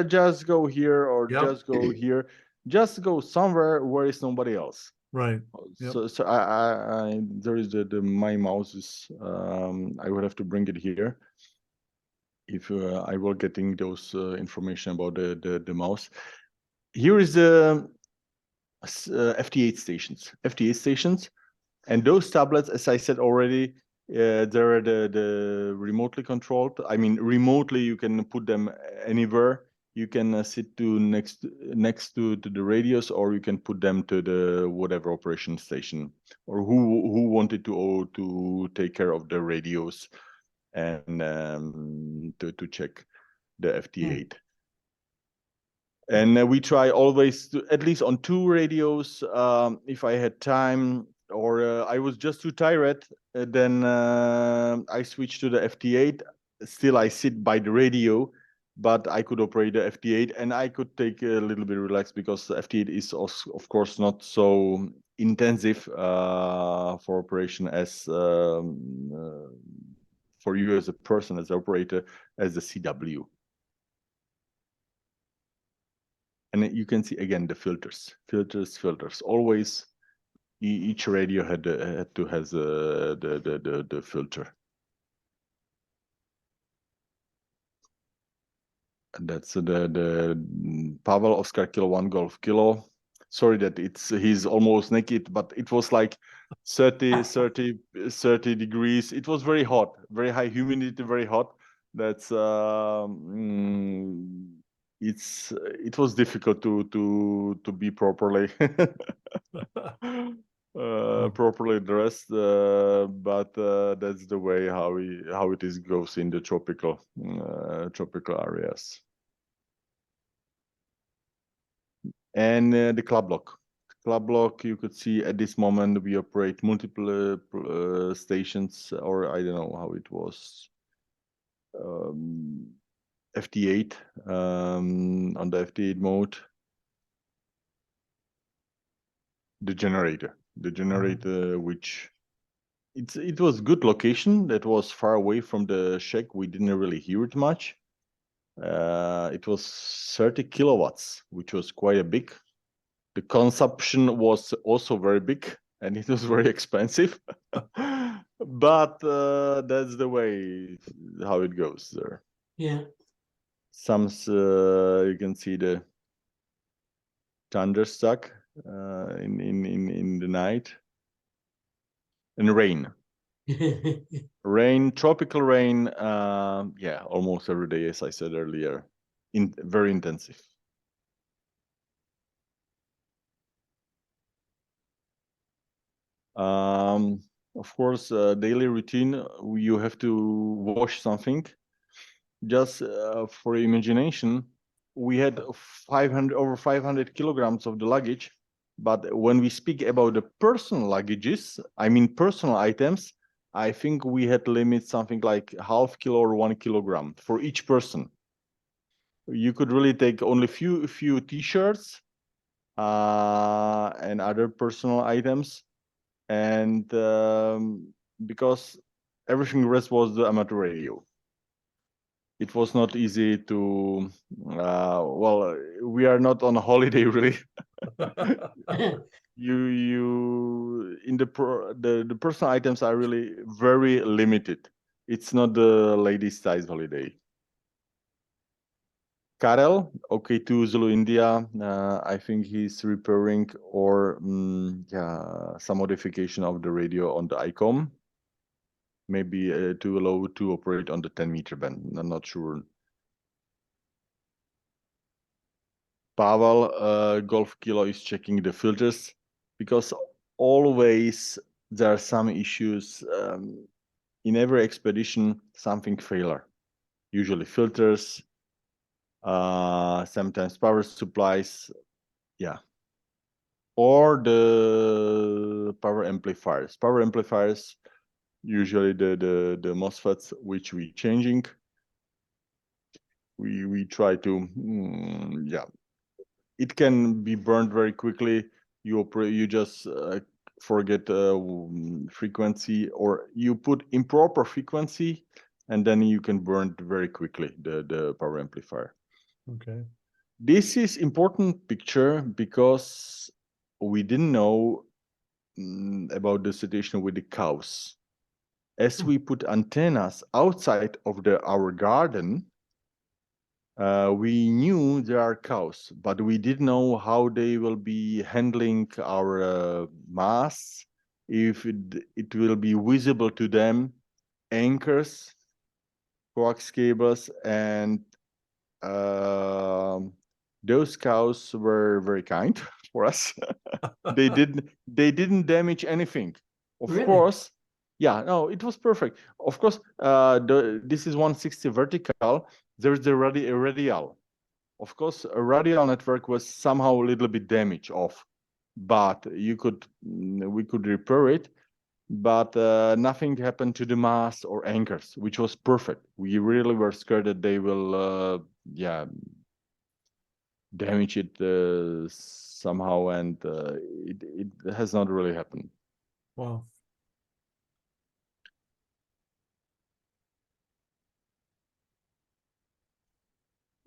Just go here, or Yep. just go here. Just go somewhere where is nobody else. Right. Yep. So I there is my mouse is I will have to bring it here. If I will getting those information about the mouse. Here is the FT8 stations, and those tablets, as I said already, they're the remotely controlled. I mean, remotely you can put them anywhere. You can sit next to the radios, or you can put them to the whatever operation station, or who wanted to take care of the radios and to check the FT8. And we try always to, at least on 2 radios, if I had time, or I was just too tired, then I switched to the FT8. Still, I sit by the radio, but I could operate the FT8 and I could take a little bit relaxed because the FT8 is also, of course, not so intensive for operation as for you as a person, as an operator, as the CW. And you can see again the filters. Always, each radio had to has the filter. And that's the Pavel Oscar Kilo 1 Golf Kilo. Sorry that he's almost naked, but it was like 30 degrees. It was very hot, very high humidity, very hot. That's it was difficult to be properly properly dressed, but that's the way how it is goes in the tropical areas. And the club block, you could see at this moment we operate multiple stations, or I don't know how it was, FT8 on the FT8 mode. The generator, which it was good location. That was far away from the shack. We didn't really hear it much. It was 30 kilowatts, which was quite a big. The consumption was also very big, and it was very expensive. But that's the way how it goes there. Yeah. Some you can see the thunderstruck in the night, and rain. Rain, tropical rain, yeah, almost every day, as I said earlier, very intensive. Of course, daily routine, you have to wash something. Just for imagination, we had over 500 kilograms of the luggage, but when we speak about the personal luggages, I mean personal items, I think we had limits something like half kilo or 1 kilogram for each person. You could really take only few t-shirts and other personal items, and because everything rest was the amateur radio. It was not easy to well, we are not on a holiday really. You in the personal items are really very limited. It's not the ladies size holiday. Karel, OK2 Zulu India, I think he's repairing or yeah, some modification of the radio on the ICOM. Maybe too low to operate on the 10-meter band. I'm not sure. Pavel Golf Kilo is checking the filters because always there are some issues in every expedition. Something failure, usually filters, sometimes power supplies, yeah, or the power amplifiers. Power amplifiers, usually the MOSFETs which we changing. We try to yeah. It can be burned very quickly. You just forget frequency, or you put improper frequency, and then you can burn very quickly the power amplifier. Okay. This is important picture because we didn't know about the situation with the cows. As we put antennas outside of our garden, we knew there are cows, but we didn't know how they will be handling our masts, if it will be visible to them, anchors, coax cables, and those cows were very kind for us. They didn't damage anything. Of Really? course, yeah, no, it was perfect. Of course, this is 160 vertical. There's the radial. Of course, a radial network was somehow a little bit damaged off, but we could repair it. but nothing happened to the mast or anchors, which was perfect. We really were scared that they will, damage it somehow, and it has not really happened. Wow.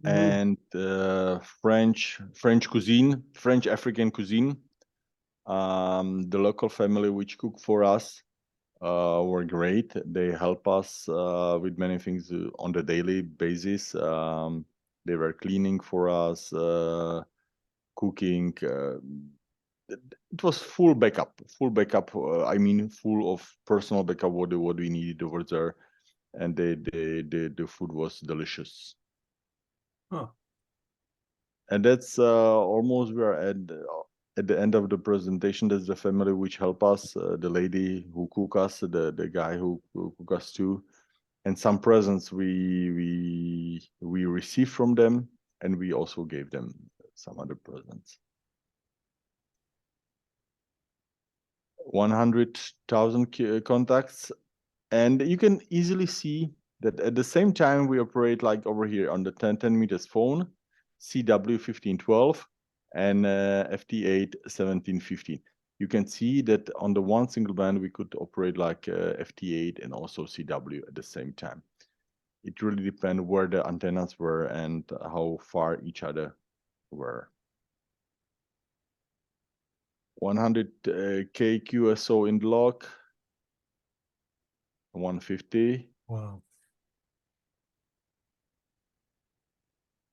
And French cuisine, French African cuisine. The local family which cook for us were great. They help us with many things on the daily basis. They were cleaning for us, cooking. It was full backup. I mean, full of personal backup. What we needed over there, and the food was delicious. Huh. And that's almost we are at the end of the presentation. That's the family which help us, the lady who cook us, the guy who cook us too, and some presents we received from them, and we also gave them some other presents. 100,000 contacts, and you can easily see that at the same time we operate like over here on the 10 meters phone, CW1512 and FT8 1715. You can see that on the one single band we could operate like FT8 and also CW at the same time. It really depends where the antennas were and how far each other were. 100K QSO in the log, 150. Wow.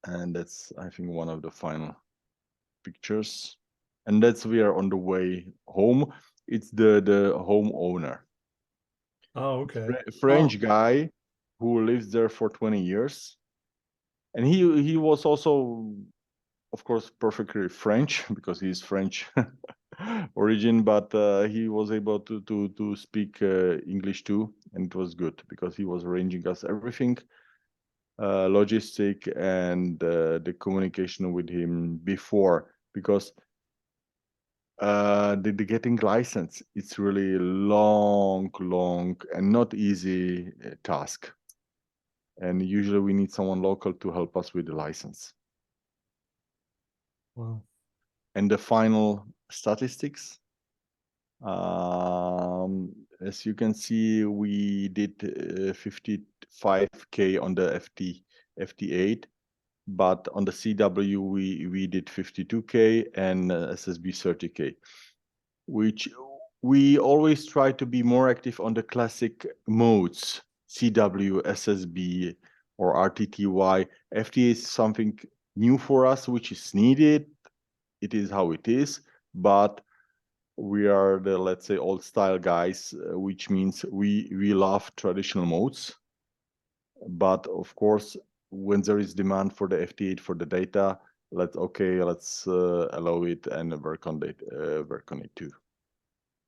And that's, I think, one of the final pictures. And that's we are on the way home. It's the homeowner. Oh, okay. French guy who lives there for 20 years. And he was also, of course, perfectly French because he's French origin, but he was able to speak English too, and it was good because he was arranging us everything, logistic and the communication with him before, because the getting license, it's really long and not easy task, and usually we need someone local to help us with the license. Wow. And the final statistics, as you can see, we did 55K on the FT8, but on the CW we did 52K and SSB 30K, which we always try to be more active on the classic modes, CW, SSB, or RTTY. FT is something new for us, which is needed. It is how it is, but we are the, let's say, old style guys, which means we love traditional modes. But of course, when there is demand for the FT8 for the data, let's allow it and work on it too.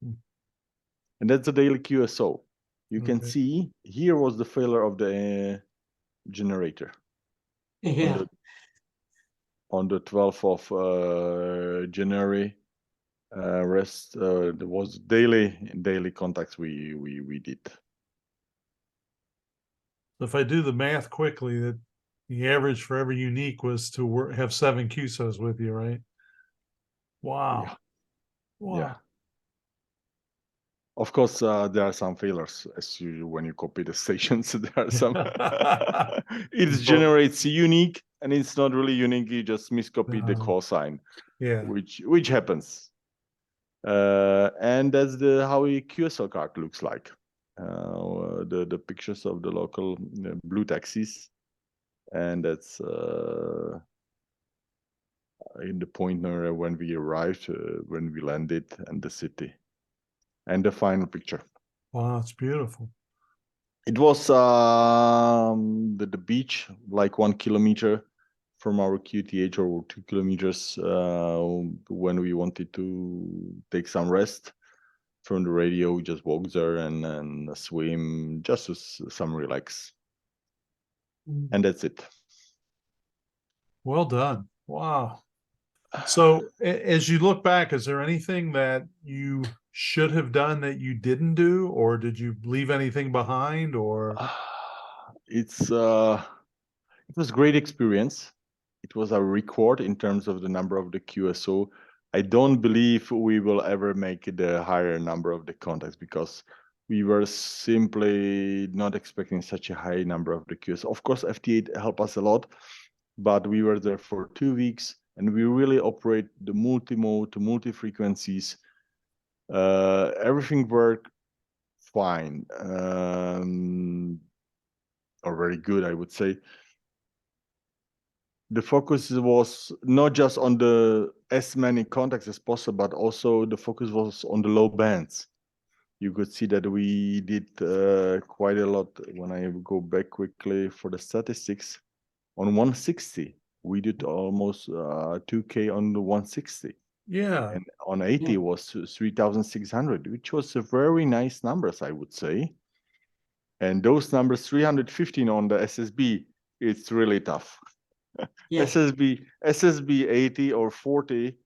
And that's the daily QSO. You can see here was the failure of the generator. Yeah. On the 12th of January, there was daily contacts we did. If I do the math quickly, that the average for every unique was to have 7 QSOs with you, right? Wow. Yeah. Wow. Yeah. Of course, there are some failures when you copy the stations. There are some. It generates unique, and it's not really unique. You just miscopy the cosine, which happens. And that's how a QSL card looks like. The pictures of the local blue taxis, and that's in the pointer when we arrived, when we landed, and the city. And the final picture. Wow, it's beautiful. It was the beach, like 1 kilometer from our QTH, or 2 kilometers when we wanted to take some rest from the radio. We just walk there and swim, just some relax. And that's it. Well done. Wow. So as you look back, is there anything that you should have done that you didn't do, or did you leave anything behind, or? It's it was great experience. It was a record in terms of the number of the QSO. I don't believe we will ever make the higher number of the contacts because we were simply not expecting such a high number of the QSO. Of course, FT8 helped us a lot, but we were there for 2 weeks and we really operate the multi-mode, multi-frequencies. Everything worked fine, or very good, I would say. The focus was not just on the as many contacts as possible, but also the focus was on the low bands. You could see that we did quite a lot. When I go back quickly for the statistics, on 160, we did almost 2K on the 160. Yeah. And on 80 was 3,600, which was a very nice numbers, I would say. And those numbers, 315 on the SSB, it's really tough. Yes. SSB 80 or 40,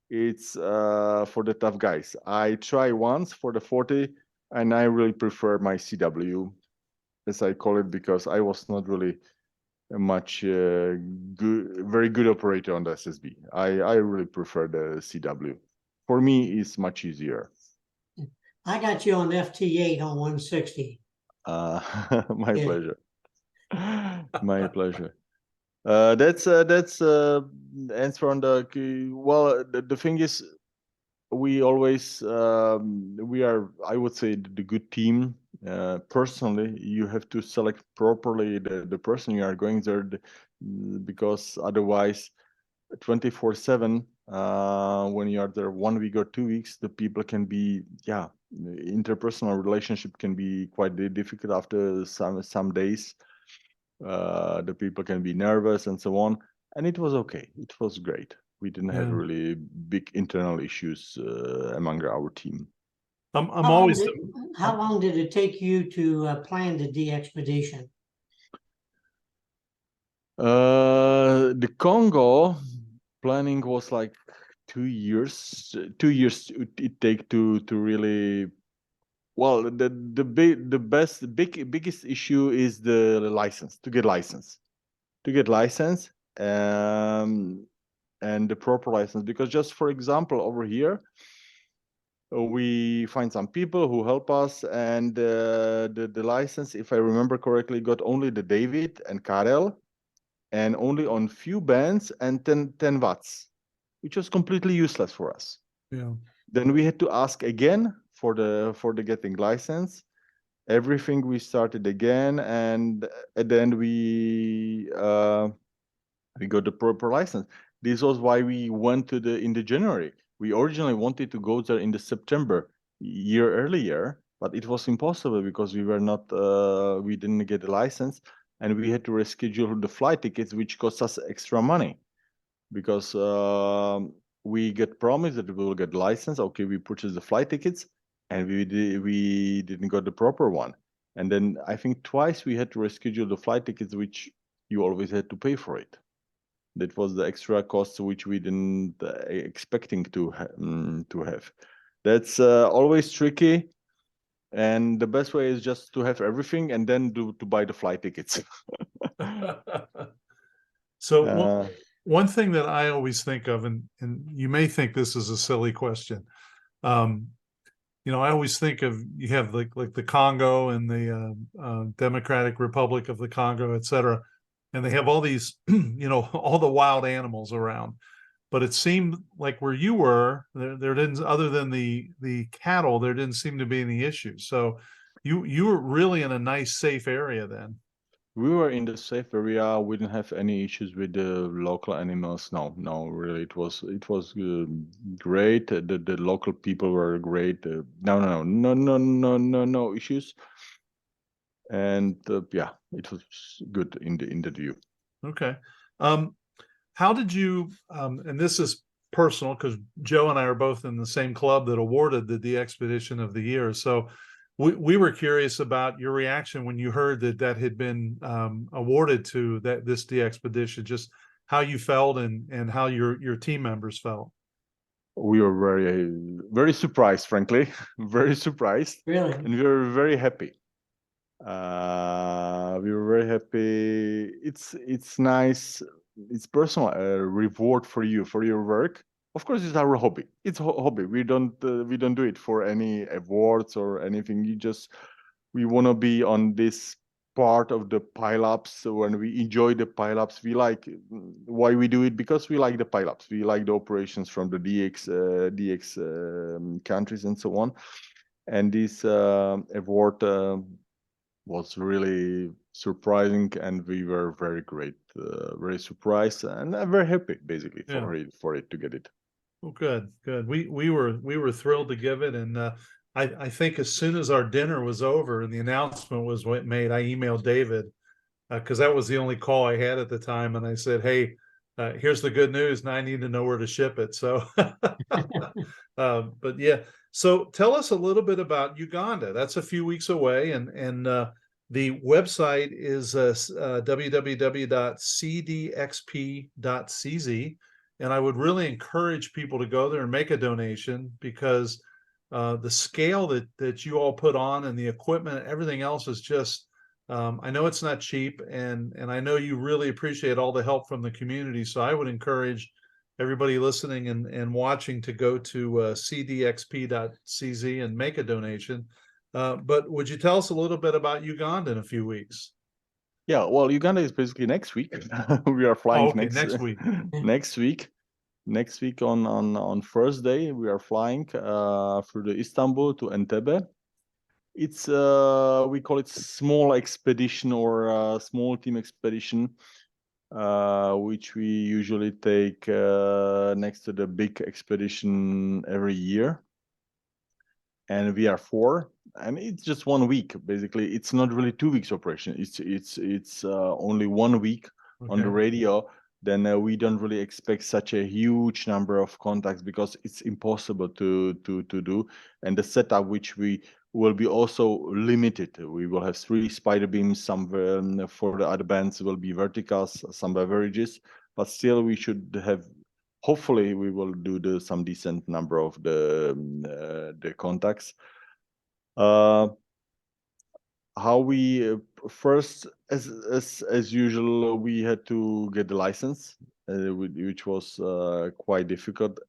it's for the tough guys. I try once for the 40, and I really prefer my CW, as I call it, because I was not really a much very good operator on the SSB. I really prefer the CW. For me, it's much easier. I got you on FT8 on 160. My Yeah. pleasure. My pleasure. That's answer on the well. The thing is, we always we are, I would say, the good team. Personally, you have to select properly the person you are going there, because otherwise, 24/7, when you are there 1 week or 2 weeks, the people can be, interpersonal relationship can be quite difficult after some days. The people can be nervous and so on, and it was okay. It was great. We didn't have really big internal issues among our team. I'm always. How long did it take you to plan the DXpedition? The Congo planning was like 2 years. 2 years it take to really. Well, the biggest issue is the license, to get license, and the proper license. Because just for example, over here, we find some people who help us, and the license, if I remember correctly, got only the David and Karel, and only on few bands and 10 watts, which was completely useless for us. Yeah. Then we had to ask again for the getting license. Everything we started again, and at the end we got the proper license. This was why we went in the January. We originally wanted to go there in the September year earlier, but it was impossible because we were not we didn't get the license, and we had to reschedule the flight tickets, which cost us extra money, because we get promised that we will get license. Okay, we purchased the flight tickets, and we didn't got the proper one. And then I think twice we had to reschedule the flight tickets, which you always had to pay for it. That was the extra cost which we didn't expecting to have. That's always tricky, and the best way is just to have everything and then to buy the flight tickets. So one thing that I always think of, and you may think this is a silly question, I always think of, you have like the Congo and the Democratic Republic of the Congo, etc., and they have all these, all the wild animals around. But it seemed like where you were, there didn't, other than the cattle, there didn't seem to be any issues. So you were really in a nice, safe area then. We were in the safe area. We didn't have any issues with the local animals. No, really, it was great. The local people were great. No issues. And it was good in the view. Okay. How did you, and this is personal because Joe and I are both in the same club that awarded the DXpedition of the year. So we were curious about your reaction when you heard that had been awarded to this DXpedition. Just how you felt and how your team members felt. We were very surprised, frankly, very surprised, Really? and we were very happy. We were very happy. It's nice. It's personal reward for you for your work. Of course, it's our hobby. It's hobby. We don't do it for any awards or anything. We want to be on this part of the pile-ups. So when we enjoy the pile-ups, we like why we do it, because we like the pile-ups. We like the operations from the DX countries and so on. And this award was really surprising, and we were very very surprised and very happy, basically, for it to get it. Well, good. We were thrilled to give it, and I think as soon as our dinner was over and the announcement was made, I emailed David because that was the only call I had at the time, and I said, "Hey, here's the good news. Now I need to know where to ship it." So, but yeah. So tell us a little bit about Uganda. That's a few weeks away, and the website is www.cdxp.cz. And I would really encourage people to go there and make a donation, because the scale that you all put on and the equipment, everything else is just, I know it's not cheap, and I know you really appreciate all the help from the community. So I would encourage everybody listening and watching to go to cdxp.cz and make a donation. But would you tell us a little bit about Uganda in a few weeks? Yeah, well, Uganda is basically next week. We are flying next week. Next week on Thursday, we are flying through the Istanbul to Entebbe. It's we call it small expedition or small team expedition, which we usually take next to the big expedition every year. And we are 4, and it's just 1 week. Basically, it's not really 2 weeks operation. It's only 1 week on the radio. Then we don't really expect such a huge number of contacts, because it's impossible to do. And the setup, which we will be also limited. We will have 3 spider beams. Some for the other bands will be verticals, some beverages, but still we should have. Hopefully, we will do some decent number of the contacts. How we first, as usual, we had to get the license, which was quite difficult.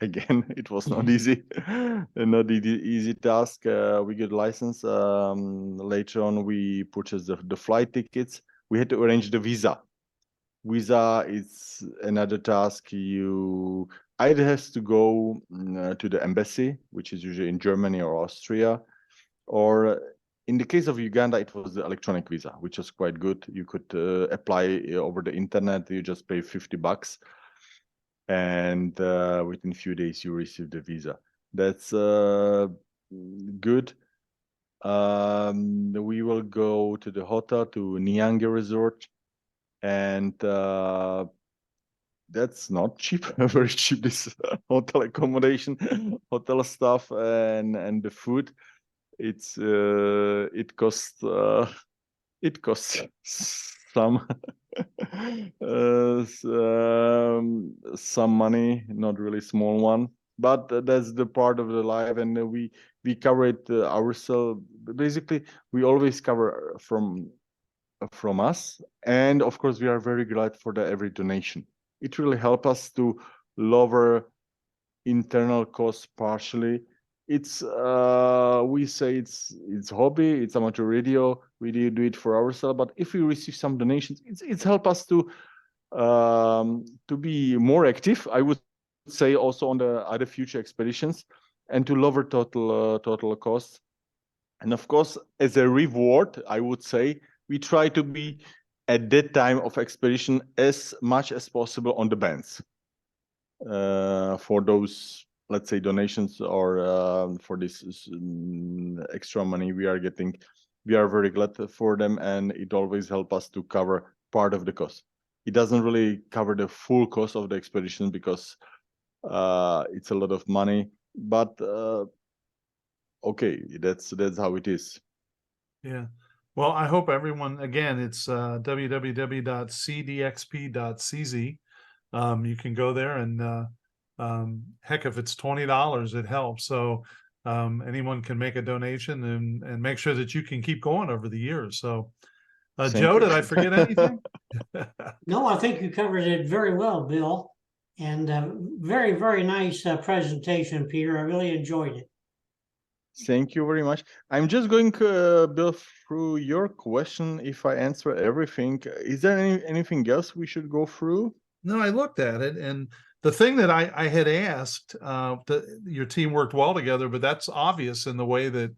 Again, it was not easy, not easy task. We get license. Later on, we purchased the flight tickets. We had to arrange the visa. Visa is another task. You either has to go to the embassy, which is usually in Germany or Austria, or in the case of Uganda, it was the electronic visa, which was quite good. You could apply over the internet. You just pay $50, and within a few days you receive the visa. That's good. We will go to the hotel, to Niange Resort. And that's not cheap. Very cheap, this hotel accommodation, hotel stuff, and the food. It costs some some money, not really small one, but that's the part of the life, and we cover it ourselves. Basically, we always cover from us, and of course we are very glad for every donation. It really helps us to lower internal costs partially. It's we say it's hobby, it's amateur radio, we do it for ourselves, but if we receive some donations, it's help us to be more active, I would say, also on the other future expeditions, and to lower total costs. And of course, as a reward, I would say, we try to be at that time of expedition as much as possible on the bands for those, let's say, donations, or for this extra money we are getting. We are very glad for them, and it always helps us to cover part of the cost. It doesn't really cover the full cost of the expedition, because it's a lot of money, but okay, that's how it is. Yeah. Well, I hope everyone, again, it's www.cdxp.cz. You can go there and heck, if it's $20, it helps. So anyone can make a donation and make sure that you can keep going over the years. So Thank Joe, you. did I forget anything? No, I think you covered it very well, Bill. And very, very nice presentation, Peter. I really enjoyed it. Thank you very much. I'm just going, Bill, through your question. If I answer everything, is there anything else we should go through? No, I looked at it, and the thing that I had asked, your team worked well together, but that's obvious in the way that,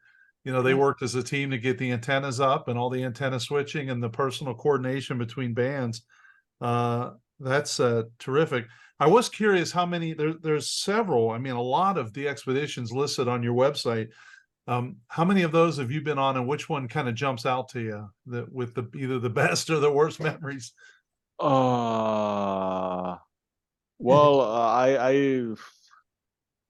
you know, they worked as a team to get the antennas up and all the antenna switching and the personal coordination between bands. That's terrific. I was curious how many, there's several, I mean, a lot of DXpeditions listed on your website. How many of those have you been on, and which one kind of jumps out to you that with the either the best or the worst memories? Well,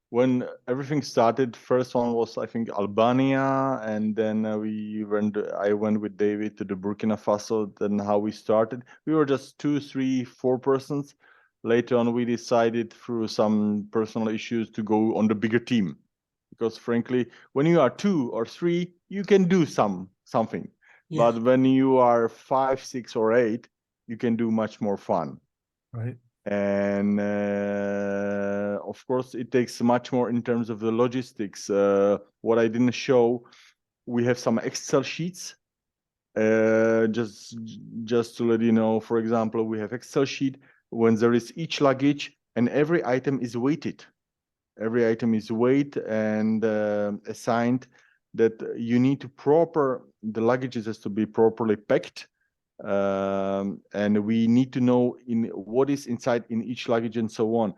when everything started, first one was, I think, Albania, and then I went with David to the Burkina Faso. Then how we started, we were just 2, 3, 4 persons. Later on, we decided through some personal issues to go on the bigger team, because frankly, when you are 2 or 3, you can do something. Yes. But when you are 5, 6, or 8, you can do much more fun. Right. And of course, it takes much more in terms of the logistics. What I didn't show, we have some Excel sheets. Just to let you know, for example, we have Excel sheet when there is each luggage, and every item is weighted. Every item is weighed and assigned, that you need to the luggages has to be properly packed. And we need to know what is inside in each luggage and so on.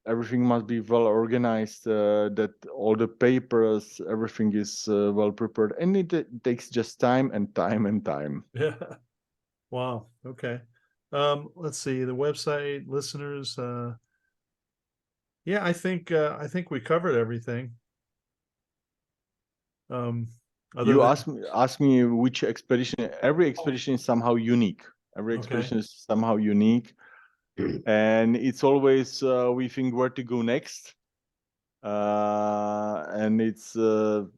Everything must be well organized, that all the papers, everything is well prepared, and it takes just time and time and time. Yeah. Wow. Okay. Let's see the website, listeners. Yeah, I think we covered everything. You ask me which expedition. Every expedition is somehow unique. Every Okay. expedition is somehow unique, and it's always we think where to go next, and it's the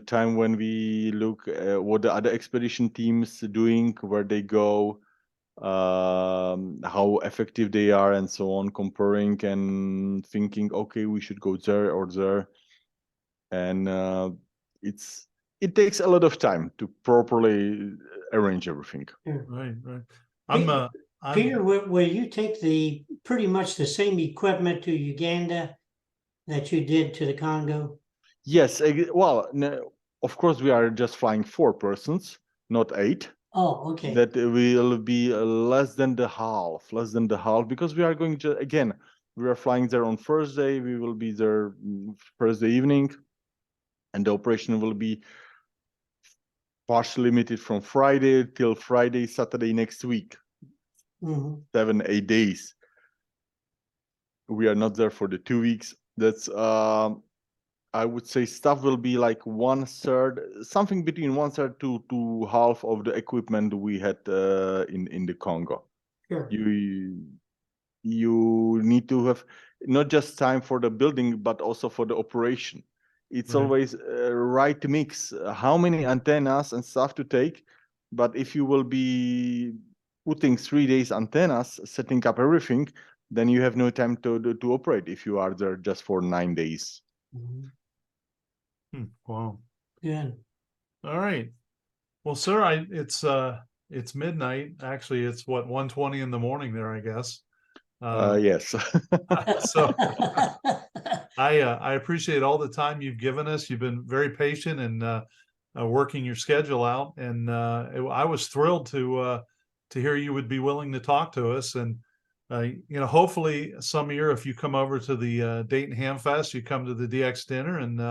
time when we look at what the other expedition teams doing, where they go, how effective they are, and so on, comparing and thinking, okay, we should go there or there. And it takes a lot of time to properly arrange everything. Right. Peter, will you take pretty much the same equipment to Uganda that you did to the Congo? Yes, well, no, of course we are just flying 4 persons, not 8. Oh, okay. That will be less than the half, because we are going to, again, we are flying there on Thursday. We will be there Thursday evening, and the operation will be partially limited from Friday till Friday, Saturday next week. 7, 8 days. We are not there for the 2 weeks. That's I would say stuff will be like 1/3, something between 1/3 to half of the equipment we had in the Congo. Sure. You need to have not just time for the building, but also for the operation. It's always a right mix. How many antennas and stuff to take, but if you will be putting 3 days antennas, setting up everything, then you have no time to operate if you are there just for 9 days. Wow. Yeah. All right. Well, sir, it's midnight. Actually, it's what, 1:20 in the morning there, I guess. Yes. So I appreciate all the time you've given us. You've been very patient and working your schedule out, and I was thrilled to hear you would be willing to talk to us. And you know, hopefully some year, if you come over to the Dayton Ham Fest, you come to the DX dinner, and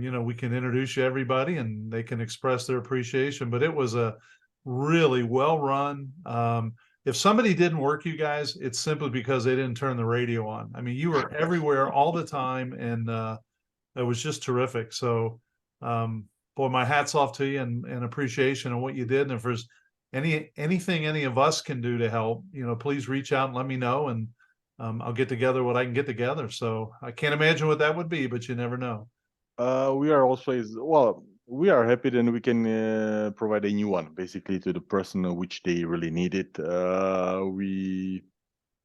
you know, we can introduce you to everybody and they can express their appreciation. But it was a really well run. If somebody didn't work you guys, it's simply because they didn't turn the radio on. I mean, you were everywhere all the time, and It was just terrific. So, boy, my hat's off to you and appreciation of what you did. And if there's anything any of us can do to help, please reach out and let me know, and I'll get together what I can get together. So I can't imagine what that would be, but you never know. We are we are happy that we can provide a new one, basically, to the person which they really need it.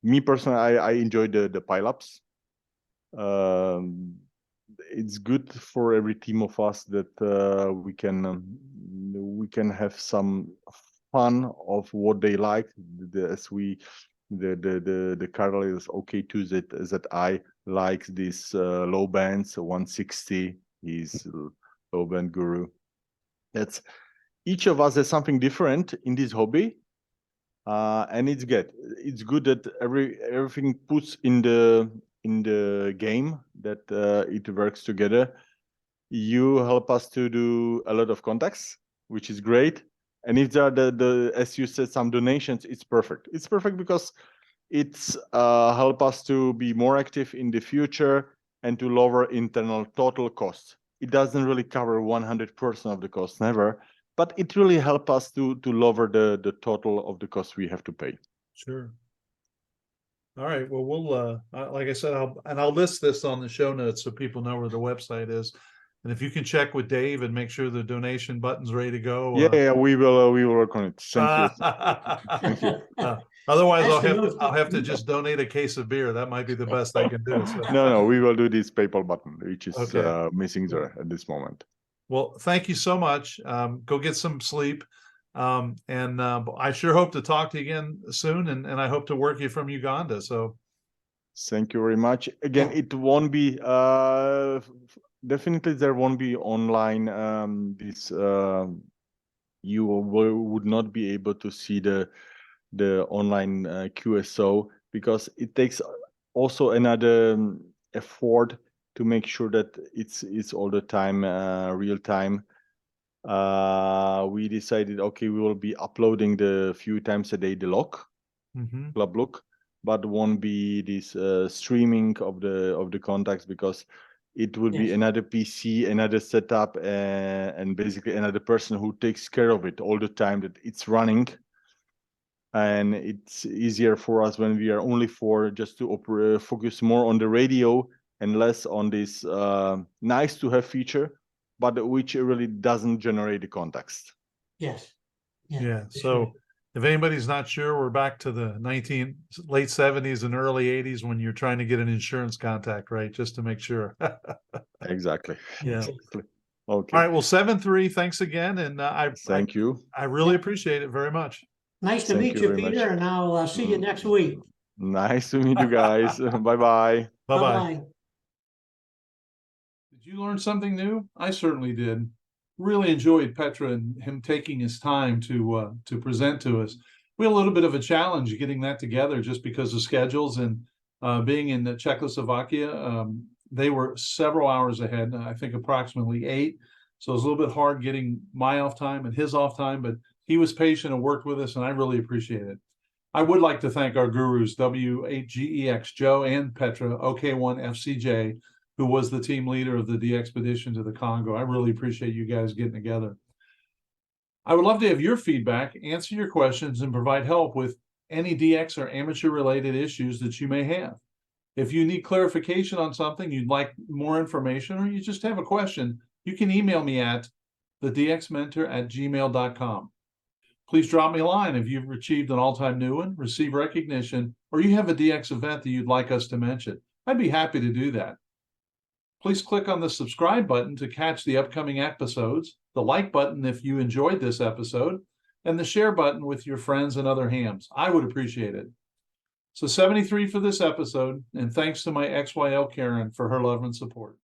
Me personally, I enjoy the pile-ups. It's good for every team of us that we can have some fun of what they like. The Carl is OK2ZI likes these low bands, 160. He's low band guru. That's each of us has something different in this hobby, and it's good. It's good that everything puts in the game that it works together. You help us to do a lot of contacts, which is great. And if there are as you said, some donations, it's perfect. It's perfect because it's help us to be more active in the future and to lower internal total costs. It doesn't really cover 100% of the cost, never, but it really helps us to lower the total of the cost we have to pay. Sure. All right. Well, we'll like I said, I'll list this on the show notes so people know where the website is. And if you can check with Dave and make sure the donation button's ready to go. Yeah, we will work on it. Thank you. Thank you. Otherwise, I'll have to just donate a case of beer. That might be the best I can do. So. No, we will do this PayPal button, which is okay. Missing there at this moment. Well, thank you so much. Go get some sleep. And I sure hope to talk to you again soon, and I hope to work you from Uganda. So thank you very much. Again, it won't be definitely there won't be online you would not be able to see the online QSO, because it takes also another effort to make sure that it's all the time real time. We decided, okay, we will be uploading the few times a day the log, club log, but won't be this streaming of the contacts, because it would be another PC, another setup, and basically another person who takes care of it all the time that it's running. And it's easier for us when we are only just to focus more on the radio and less on this nice to have feature, but which really doesn't generate the context. Yes. Yeah. So if anybody's not sure, we're back to the late 70s and early 80s when you're trying to get an insurance contact, right? Just to make sure. Exactly. Yeah. Exactly. Okay. All right. Well, 7-3. Thanks again, and thank you. I really appreciate it very much. Nice to meet you, Peter, and I'll see you next week. Nice to meet you guys. Bye-bye. Bye-bye. Bye-bye. Did you learn something new? I certainly did. Really enjoyed Petr and him taking his time to present to us. We had a little bit of a challenge getting that together just because of schedules, and being in Czechoslovakia, they were several hours ahead, I think approximately 8. So it was a little bit hard getting my off time and his off time, but he was patient and worked with us, and I really appreciate it. I would like to thank our gurus, W8GEX Joe and Petr, OK1FCJ, who was the team leader of the DXpedition to the Congo. I really appreciate you guys getting together. I would love to have your feedback, answer your questions, and provide help with any DX or amateur-related issues that you may have. If you need clarification on something, you'd like more information, or you just have a question, you can email me at thedxmentor@gmail.com. Please drop me a line if you've achieved an all-time new one, received recognition, or you have a DX event that you'd like us to mention. I'd be happy to do that. Please click on the subscribe button to catch the upcoming episodes, the like button if you enjoyed this episode, and the share button with your friends and other hams. I would appreciate it. So 73 for this episode, and thanks to my XYL Karen for her love and support.